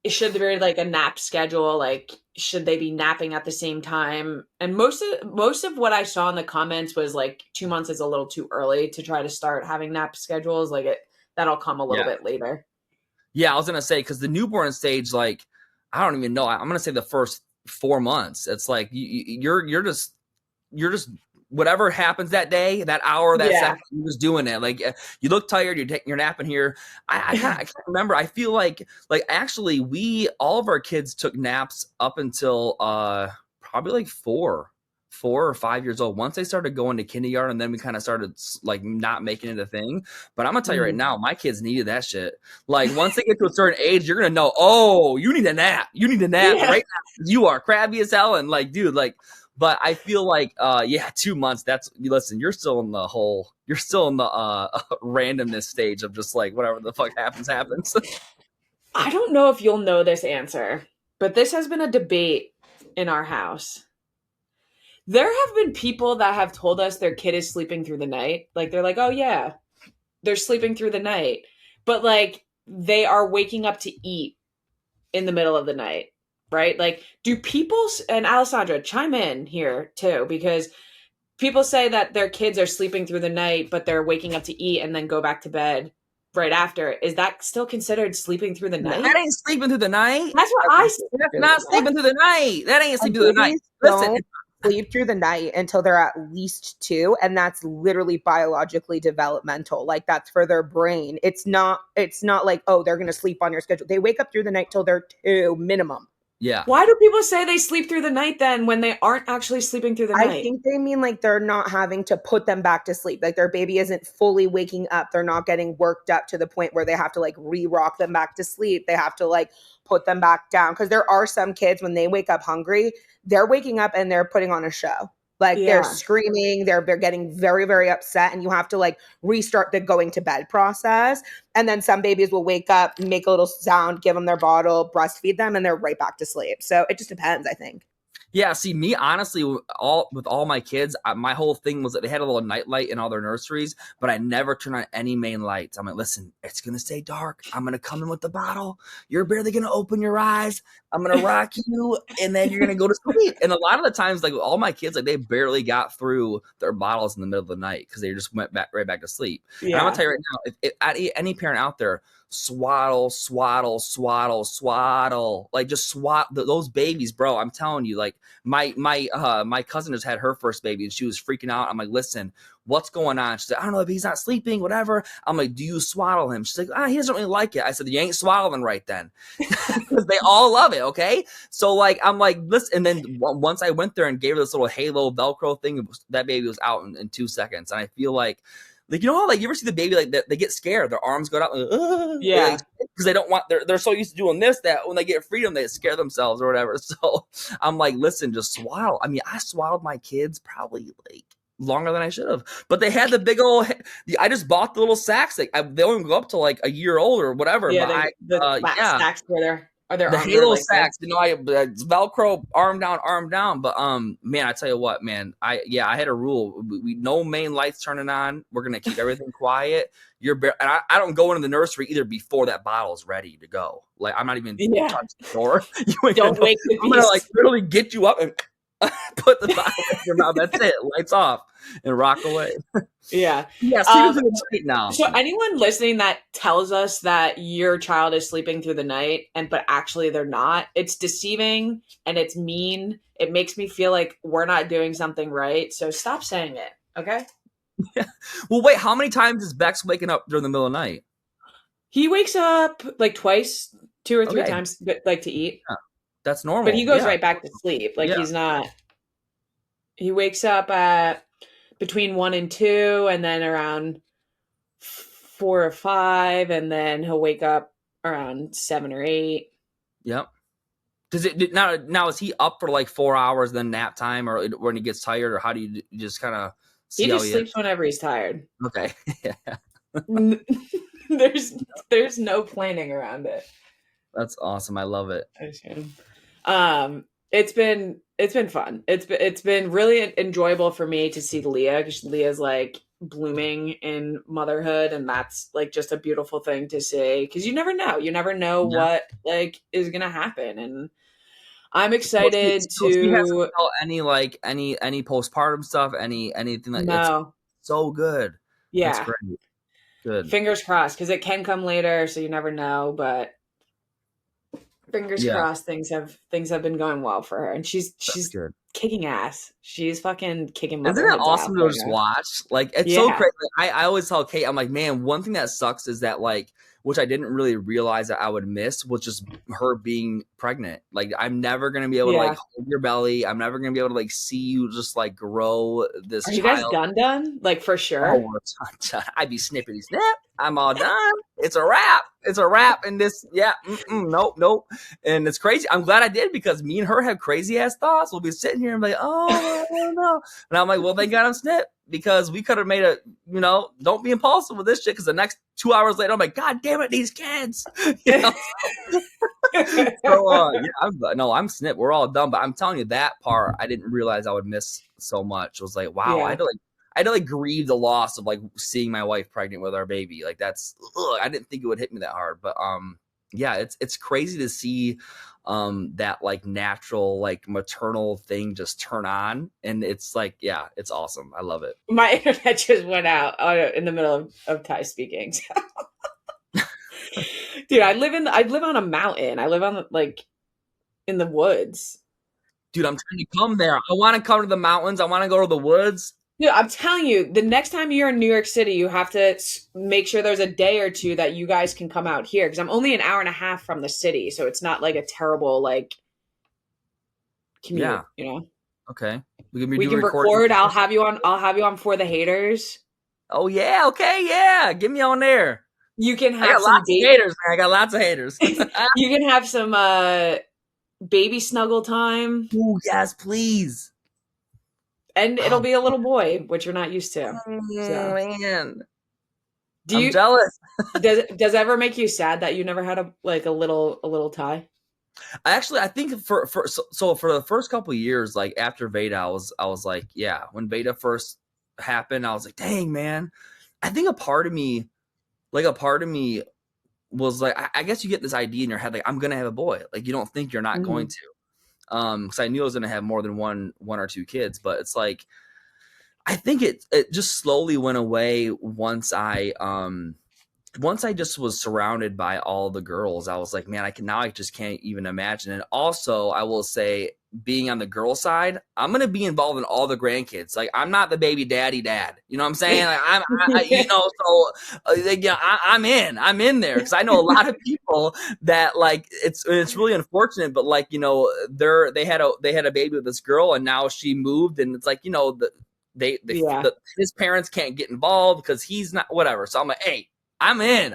Should there be like a nap schedule? Like, should they be napping at the same time? And most of what I saw in the comments was like 2 months is a little too early to try to start having nap schedules. Like, that'll come a little bit later. Yeah, I was gonna say, because the newborn stage, like, I don't even know. I'm gonna say the first 4 months. It's like you're just whatever happens that day, that hour, that Yeah. second, he was doing it. Like you look tired, you're taking your nap in here. I can't remember. I feel like actually we all of our kids took naps up until probably like 4 or 5 years old. Once they started going to kindergarten, then we kind of started like not making it a thing. But I'm gonna tell you right now, my kids needed that shit. Like once they get to a certain age, you're gonna know, oh, you need a nap. You need a nap right now. You are crabby as hell, and like, dude, like. But I feel like, yeah, 2 months. Listen, you're still in the randomness stage of just like whatever the fuck happens. I don't know if you'll know this answer, but this has been a debate in our house. There have been people that have told us their kid is sleeping through the night. Like they're like, oh yeah, they're sleeping through the night. But like they are waking up to eat in the middle of the night, right? Like, do people, and Alessandra, chime in here too, because people say that their kids are sleeping through the night, but they're waking up to eat and then go back to bed right after. Is that still considered sleeping through the night? That ain't sleeping through the night. That's what I said. That's not sleeping through the night. That ain't sleeping through the night. Listen, Don't sleep through the night until they're at least 2, and that's literally biologically developmental. Like that's for their brain. It's not like, oh, they're gonna sleep on your schedule. They wake up through the night till they're 2 minimum. yeah. Why do people say they sleep through the night then when they aren't actually sleeping through the night? I think they mean like they're not having to put them back to sleep. Like their baby isn't fully waking up. They're not getting worked up to the point where they have to like re-rock them back to sleep. They have to like put them back down. Because there are some kids when they wake up hungry, they're waking up and they're putting on a show. Like they're screaming, they're getting very, very upset, and you have to like restart the going to bed process. And then some babies will wake up, make a little sound, give them their bottle, breastfeed them, and they're right back to sleep. So it just depends, I think. Yeah, see, me honestly, with all my kids, my whole thing was that they had a little night light in all their nurseries, but I never turn on any main lights. I'm like, listen, it's gonna stay dark. I'm gonna come in with the bottle. You're barely gonna open your eyes. I'm gonna rock you, and then you're gonna go to sleep. And a lot of the times, like all my kids, like they barely got through their bottles in the middle of the night because they just went right back to sleep. Yeah. And I'm gonna tell you right now, if any parent out there, swaddle, like just those babies, bro. I'm telling you, like my cousin just had her first baby and she was freaking out. I'm like, listen, what's going on? She's like, I don't know if he's not sleeping, whatever. I'm like, do you swaddle him? She's like, he doesn't really like it. I said, you ain't swaddling right then. Because they all love it, okay? So like, I'm like, listen, and then once I went there and gave her this little halo Velcro thing, that baby was out in 2 seconds. And I feel like, you know how like you ever see the baby like they get scared, their arms go out, yeah, because they don't want they're so used to doing this that when they get freedom they scare themselves or whatever. So I'm like, listen, just swaddle. I mean, I swaddled my kids probably like longer than I should have, but they had the big old. I just bought the little sacks. Like they only go up to like a year old or whatever. Yeah, but the sacks where they're the halo sacks, you know, it's Velcro arm down. But man, I tell you what, man, I had a rule. We no main lights turning on. We're gonna keep everything quiet. And I don't go into the nursery either before that bottle's ready to go. Like I'm not even touching the door. Don't wake the beast. I'm gonna like literally get you up and put the bottle in your mouth. That's it. Lights off and rock away. Yeah. Now. So anyone listening that tells us that your child is sleeping through the night but actually they're not, it's deceiving and it's mean. It makes me feel like we're not doing something right. So stop saying it. Okay. Yeah. Well, wait, how many times is Bex waking up during the middle of the night? He wakes up like twice, 2 or 3 times, like to eat. Yeah. That's normal. But he goes right back to sleep. Like he's not. He wakes up at between 1 and 2, and then around 4 or 5, and then he'll wake up around 7 or 8. Yep. Does it now? Is he up for like 4 hours, then nap time, or when he gets tired, or how do you just kind of? He just sleeps whenever he's tired. Okay. Yeah. There's no planning around it. That's awesome. I love it. It's been fun. It's been really enjoyable for me to see Leah, because Leah's like blooming in motherhood, and that's like just a beautiful thing to see, because you never know what like is gonna happen, and I'm excited to any postpartum stuff, anything like no. It's so good. Yeah, that's great. Good. Fingers crossed, because it can come later, so you never know, but fingers crossed things have been going well for her, and she's kicking ass. She's fucking kicking Isn't it motherhoods ass awesome to right just now. watch? Like, it's so Yeah. crazy. I always tell Kate, I'm like, man, one thing that sucks is that, like, which I didn't really realize that I would miss was just her being pregnant. Like, I'm never gonna be able to like Yeah. hold your belly. I'm never gonna be able to like see you just like grow this Are you guys child. done? Like for sure? Oh, I'd be snippity snip. I'm all done. It's a wrap. It's a wrap. And this, yeah, nope, nope. And it's crazy. I'm glad I did because me and her have crazy ass thoughts. We'll be sitting here and be like, oh no. And I'm like, well, thank God I'm snip because we could have made don't be impulsive with this shit. Because the next 2 hours later, I'm like, God damn it, these kids. I'm snip. We're all done. But I'm telling you, that part I didn't realize I would miss so much. It was like, wow, Yeah. I had to like grieve the loss of like seeing my wife pregnant with our baby. Like I didn't think it would hit me that hard, but yeah, it's crazy to see that like natural like maternal thing just turn on, and it's like, yeah, it's awesome. I love it. My internet just went out in the middle of Ty speaking. Dude, I live on a mountain. I live on like in the woods. Dude, I'm trying to come there. I want to come to the mountains. I want to go to the woods. Dude, I'm telling you, the next time you're in New York City, you have to make sure there's a day or two that you guys can come out here because I'm only an hour and a half from the city, so it's not like a terrible like commute. Yeah. You know. Okay. We can record. I'll have you on For the Haters. Oh yeah. Okay. Yeah. Get me on there. You can have I got lots of haters, man. I got lots of haters. You can have some baby snuggle time. Oh yes, please. And it'll be a little boy, which you're not used to. Oh, man. I'm jealous. does it ever make you sad that you never had a little Ty? I think for the first couple of years, like after Veda, I was like, yeah, when Veda first happened, I was like, dang, man. I think a part of me was like, I guess you get this idea in your head, like, I'm gonna have a boy. Like, you don't think you're not going to. Because I knew I was going to have more than one or two kids, but it's like, I think it just slowly went away once I just was surrounded by all the girls. I was like, man, I just can't even imagine. And also, I will say, being on the girl side, I'm going to be involved in all the grandkids. Like, I'm not the baby daddy dad. You know what I'm saying? Like, I'm in there because I know a lot of people that like, it's really unfortunate, but like, they had a baby with this girl and now she moved and it's like, his parents can't get involved because he's not whatever. So I'm like, hey, I'm in.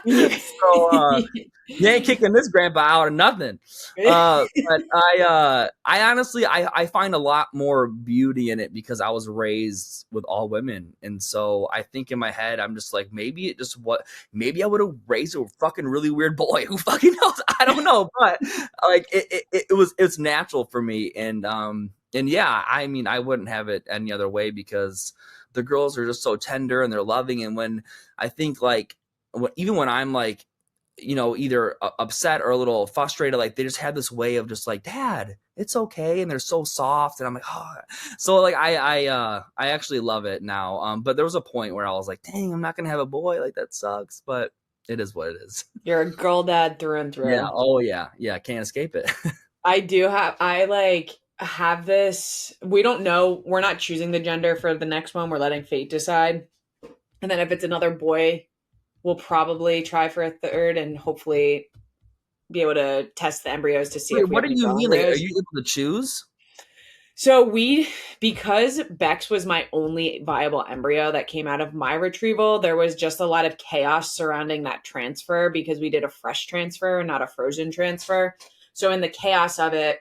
So you ain't kicking this grandpa out of nothing. But I honestly I find a lot more beauty in it because I was raised with all women, and so I think in my head I'm just like, maybe I would have raised a fucking really weird boy. Who fucking knows? I don't know, but like it's natural for me, and yeah, I mean, I wouldn't have it any other way because the girls are just so tender and they're loving, and when I think like even when I'm like, either upset or a little frustrated, like they just have this way of just like, Dad, it's okay, and they're so soft, and I'm like, oh, so like I actually love it now. But there was a point where I was like, dang, I'm not gonna have a boy, like that sucks, but it is what it is. You're a girl dad through and through. Yeah. Oh yeah. Can't escape it. I have this. We don't know. We're not choosing the gender for the next one. We're letting fate decide. And then if it's another boy, we'll probably try for a third and hopefully be able to test the embryos to see. What do you mean? Like, are you able to choose? So because Bex was my only viable embryo that came out of my retrieval, there was just a lot of chaos surrounding that transfer because we did a fresh transfer, not a frozen transfer. So in the chaos of it,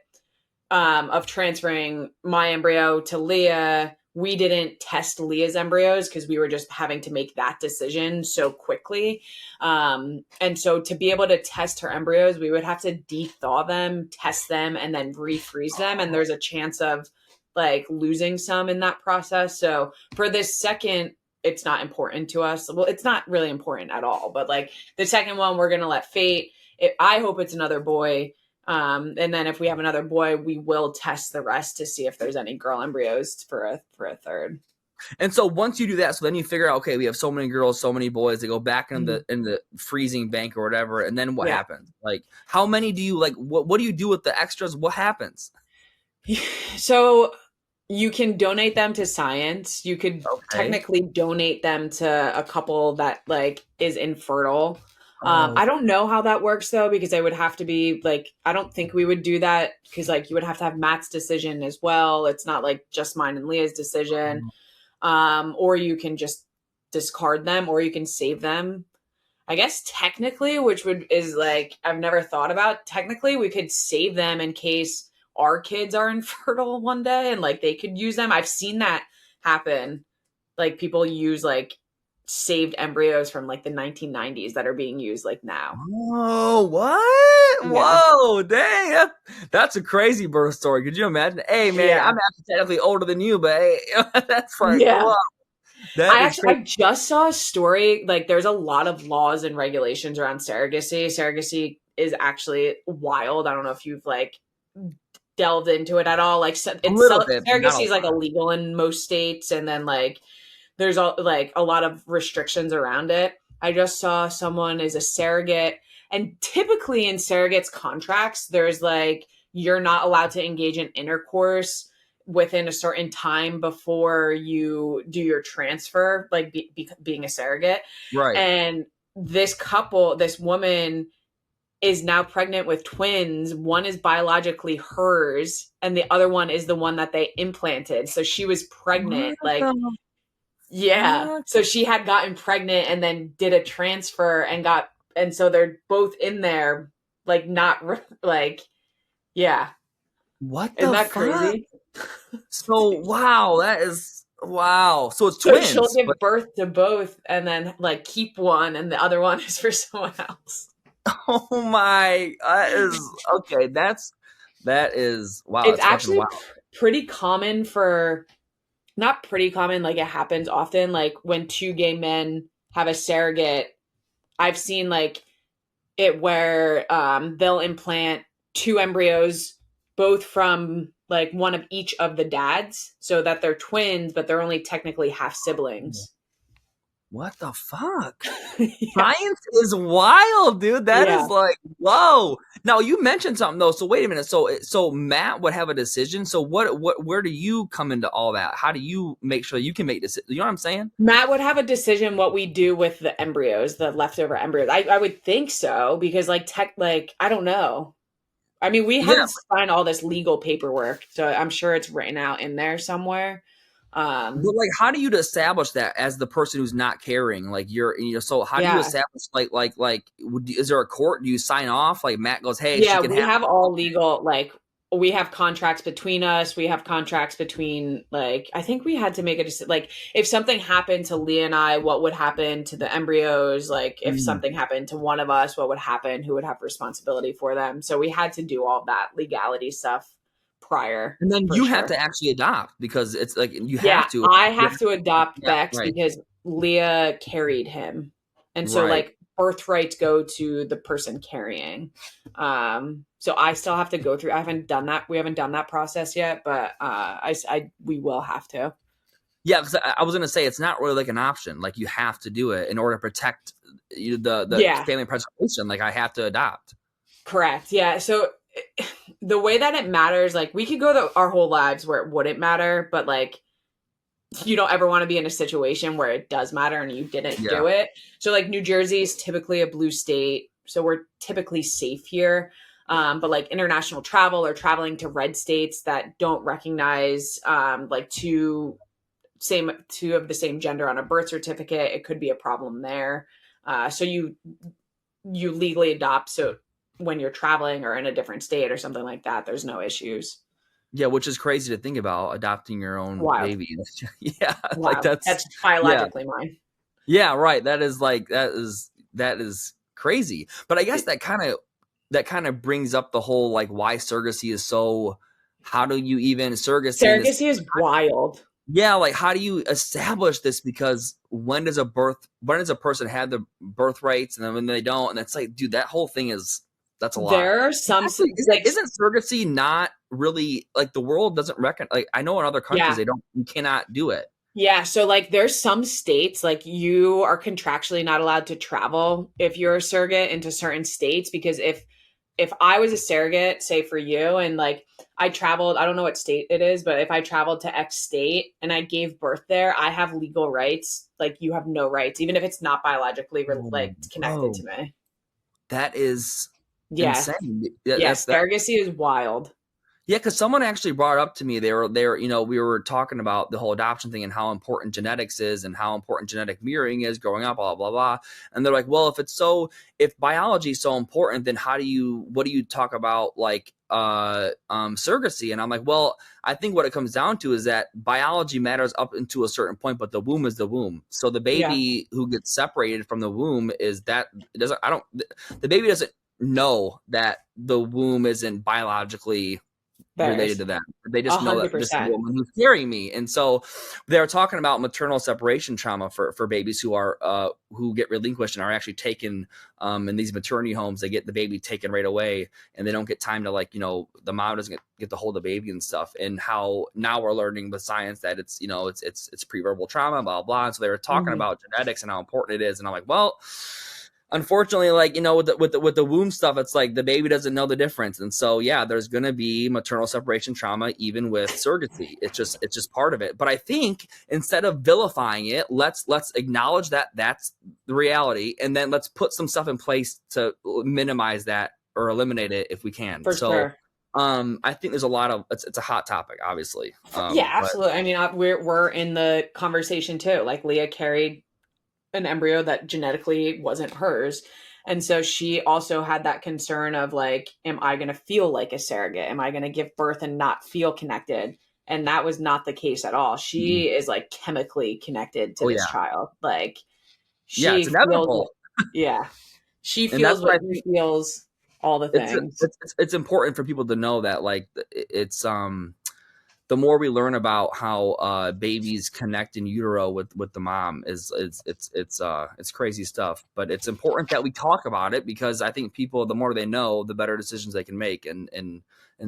of transferring my embryo to Leah, we didn't test Leah's embryos because we were just having to make that decision so quickly. And so to be able to test her embryos, we would have to de-thaw them, test them, and then refreeze them. And there's a chance of like losing some in that process. So for this second, it's not important to us. Well, it's not really important at all. But like the second one, we're going to let fate. I hope it's another boy. And then if we have another boy, we will test the rest to see if there's any girl embryos for a third. And so once you do that, so then you figure out, okay, we have so many girls, so many boys. They go back in the freezing bank or whatever, and then what happens? Like, how many do you like? What do you do with the extras? What happens? So you can donate them to science. You could Okay. technically donate them to a couple that like is infertile. Oh, I don't know how that works though, because they would have to be like, I don't think we would do that because like you would have to have Matt's decision as well. It's not like just mine and Leah's decision. Or you can just discard them or you can save them. I guess technically, which would is like I've never thought about. Technically, we could save them in case our kids are infertile one day and like they could use them. I've seen that happen. Like people use like saved embryos from like the 1990s that are being used like now. oh, what? Yeah. Whoa, dang, that's a crazy birth story. Could you imagine? Hey, man, Yeah. I'm actually technically older than you, but hey, that's like, Yeah. whoa, that is I crazy. just saw a story like there's a lot of laws and regulations around surrogacy. Surrogacy is actually wild. I don't know if you've like delved into it at all. Like A little bit, but not a surrogacy is like lot. illegal in most states, and then like there's like a lot of restrictions around it. I just saw someone is a surrogate, and typically in surrogates contracts, there's like you're not allowed to engage in intercourse within a certain time before you do your transfer, like being a surrogate. Right. And this woman is now pregnant with twins. One is biologically hers, and the other one is the one that they implanted. So she was pregnant, What like, the yeah. fuck? So she had gotten pregnant and then did a transfer and so they're both in there, like, not like, yeah. What Isn't the that fuck? crazy? So wow, that is wow. So it's So she'll twins, give but birth to both and then, like, keep one, and the other one is for someone else. oh my, that is okay. That is wow. It's That's fucking actually wow. pretty common for not pretty common, like it happens often, like when two gay men have a surrogate. I've seen like it where they'll implant two embryos, both from like one of each of the dads, so that they're twins, but they're only technically half siblings. What the fuck? Yeah. Science is wild, dude. That Yeah. is like, whoa. Now you mentioned something though. So wait a minute. So Matt would have a decision. So where do you come into all that? How do you make sure you can make this? You know what I'm saying? Matt would have a decision what we do with the embryos, the leftover embryos. I would think so, because like I don't know. I mean, we Yeah. haven't signed all this legal paperwork, so I'm sure it's written out in there somewhere. But like, how do you establish that as the person who's not caring? Like so how do you Yeah. establish is there a court? Do you sign off? Like Matt goes, hey, she Yeah, can we have. have all legal, like, we have contracts between us. We have contracts between, like, I think we had to make a decision. Like, if something happened to Leah and I, what would happen to the embryos? Like, if Mm. something happened to one of us, what would happen? Who would have responsibility for them? So we had to do all that legality stuff prior, And then for you have sure. to actually adopt because it's like you Yeah, have to. I have to adopt Yeah, Bex right, because Leah carried him. And so right. like birthrights go to the person carrying. So I still have to go through. I haven't done that. We haven't done that process yet, but we will have to. Yeah, because I was gonna say it's not really like an option. Like you have to do it in order to protect the Yeah, family preservation. Like I have to adopt. correct. Yeah. So the way that it matters, like we could go our whole lives where it wouldn't matter, but like you don't ever want to be in a situation where it does matter and you didn't Yeah. do it. So like New Jersey is typically a blue state, so we're typically safe here. But like international travel or traveling to red states that don't recognize like two of the same gender on a birth certificate, it could be a problem there. So you legally adopt, so when you're traveling or in a different state or something like that, there's no issues. Yeah, which is crazy to think about adopting your own Wild. baby. Yeah, like Wow. That's yeah. biologically mine. Yeah, right. That is crazy. But I guess that kind of brings up the whole like why surrogacy is so how do you even Surrogacy is wild. yeah, like how do you establish this? Because when does a person have the birth rights and then when they don't? And it's like, dude, that whole thing that's a lot. There are some Actually, like isn't surrogacy not really like the world doesn't reckon like I know in other countries yeah. you cannot do it. Yeah, so like there's some states like you are contractually not allowed to travel if you're a surrogate into certain states, because if if I was a surrogate, say for you, and like I traveled, I don't know what state it is, but if I traveled to X state and I gave birth there, I have legal rights. Like you have no rights, even if it's not biologically like connected to me. That is Yeah. insane. Yeah. Surrogacy is wild. Yeah, because someone actually brought it up to me. They were, we were talking about the whole adoption thing and how important genetics is and how important genetic mirroring is growing up, blah, blah, blah. And they're like, well, if biology is so important, then what do you talk about like surrogacy? And I'm like, well, I think what it comes down to is that biology matters up into a certain point, but the womb is the womb. So the baby who gets separated from the womb the baby doesn't know that the womb isn't biologically related to them. They just 100%. Know that this woman who's carrying me. And so they're talking about maternal separation trauma for babies who get relinquished and are actually taken in these maternity homes. They get the baby taken right away and they don't get time to the mom doesn't get to hold the baby and stuff. And how now we're learning with science that it's preverbal trauma, blah, blah. And so they were talking about genetics and how important it is. And I'm like, well, unfortunately, with the womb stuff, it's like the baby doesn't know the difference. And so, yeah, there's going to be maternal separation trauma, even with surrogacy. It's just part of it. But I think instead of vilifying it, let's acknowledge that that's the reality. And then let's put some stuff in place to minimize that or eliminate it if we can. For sure. I think there's it's a hot topic, obviously. Yeah, absolutely. I mean, we're in the conversation too. Like Leah carried an embryo that genetically wasn't hers. And so she also had that concern of like, am I going to feel like a surrogate? Am I going to give birth and not feel connected? And that was not the case at all. She is like chemically connected to this child. Like it's inevitable. She feels what he feels, all the things. It's important for people to know that like it's, the more we learn about how babies connect in utero with the mom it's crazy stuff. But it's important that we talk about it because I think people, the more they know, the better decisions they can make. And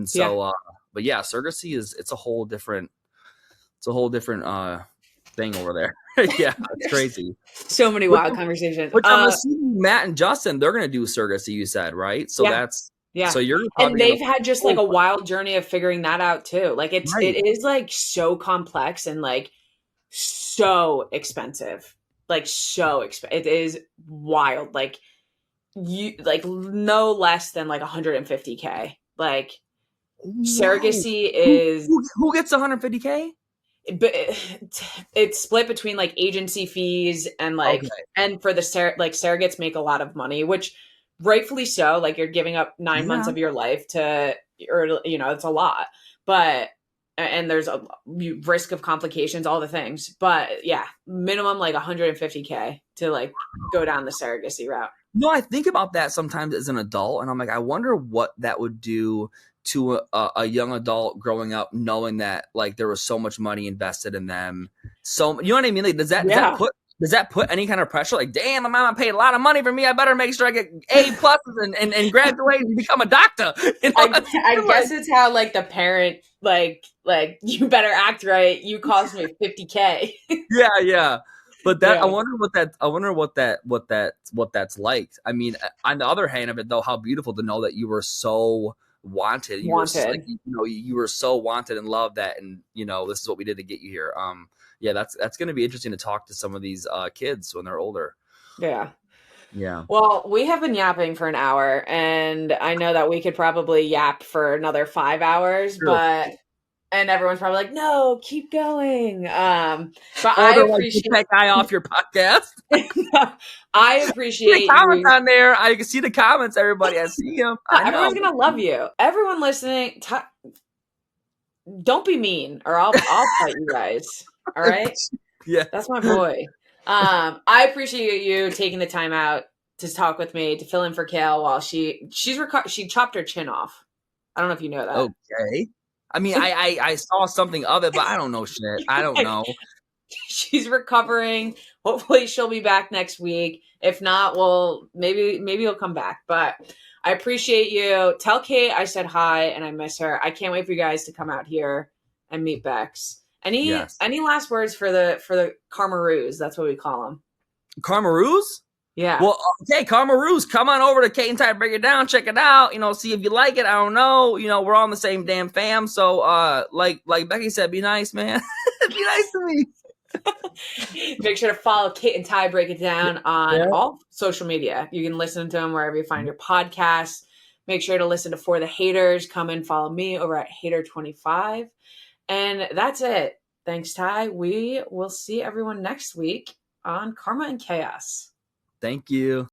so, but yeah, surrogacy it's a whole different thing over there. Yeah, it's crazy. So many wild conversations. Which I'm assuming Matt and Justin, they're going to do surrogacy, you said, right? So that's. Yeah. So and they've had just like a wild journey of figuring that out too. Like it is like so complex and like so expensive. Like it is wild. Like you like no less than like 150K. Like surrogacy is who gets 150K? But it's split between like agency fees and like and for the surrogates make a lot of money, which rightfully so. Like you're giving up 9 months of your life it's a lot, but and there's a risk of complications, all the things, but yeah, minimum like 150K to like go down the surrogacy route. No, I think about that sometimes as an adult and I'm like, I wonder what that would do to a young adult growing up, knowing that like there was so much money invested in them. So you know what I mean? Like, does that put any kind of pressure? Like, damn, my mama paid a lot of money for me. I better make sure I get A pluses and graduate and become a doctor. You know? I guess it's how like the parent like you better act right. You cost me 50K. Yeah. But that I wonder what that's like. I mean, on the other hand of it though, how beautiful to know that you were so wanted. You were so wanted and loved that, and this is what we did to get you here. Yeah, that's going to be interesting to talk to some of these kids when they're older. Yeah. Yeah. Well, we have been yapping for an hour, and I know that we could probably yap for another 5 hours, and everyone's probably like, no, keep going. But I appreciate that guy off your podcast. I appreciate the comments on there. I can see the comments, everybody. I see them. Everyone's going to love you. Everyone listening, don't be mean or I'll fight you guys. All right? Yeah. That's my boy. I appreciate you taking the time out to talk with me, to fill in for Kail while she chopped her chin off. I don't know if you know that. Okay. I mean, I saw something of it, but I don't know shit. I don't know. She's recovering. Hopefully she'll be back next week. If not, well, maybe he'll come back. But I appreciate you. Tell Cate I said hi and I miss her. I can't wait for you guys to come out here and meet Bex. Any last words for the Karmaroos? That's what we call them. Karmaroos? Yeah. Well, okay, Karma Roos, come on over to Cate and Ty Break It Down, check it out, see if you like it. I don't know. We're all in the same damn fam. So like Becky said, be nice, man. Be nice to me. Make sure to follow Cate and Ty Break It Down on Yeah. all social media. You can listen to them wherever you find your podcasts. Make sure to listen to For the Haters. Come and follow me over at Hater25. And that's it. Thanks, Ty. We will see everyone next week on Karma and Chaos. Thank you.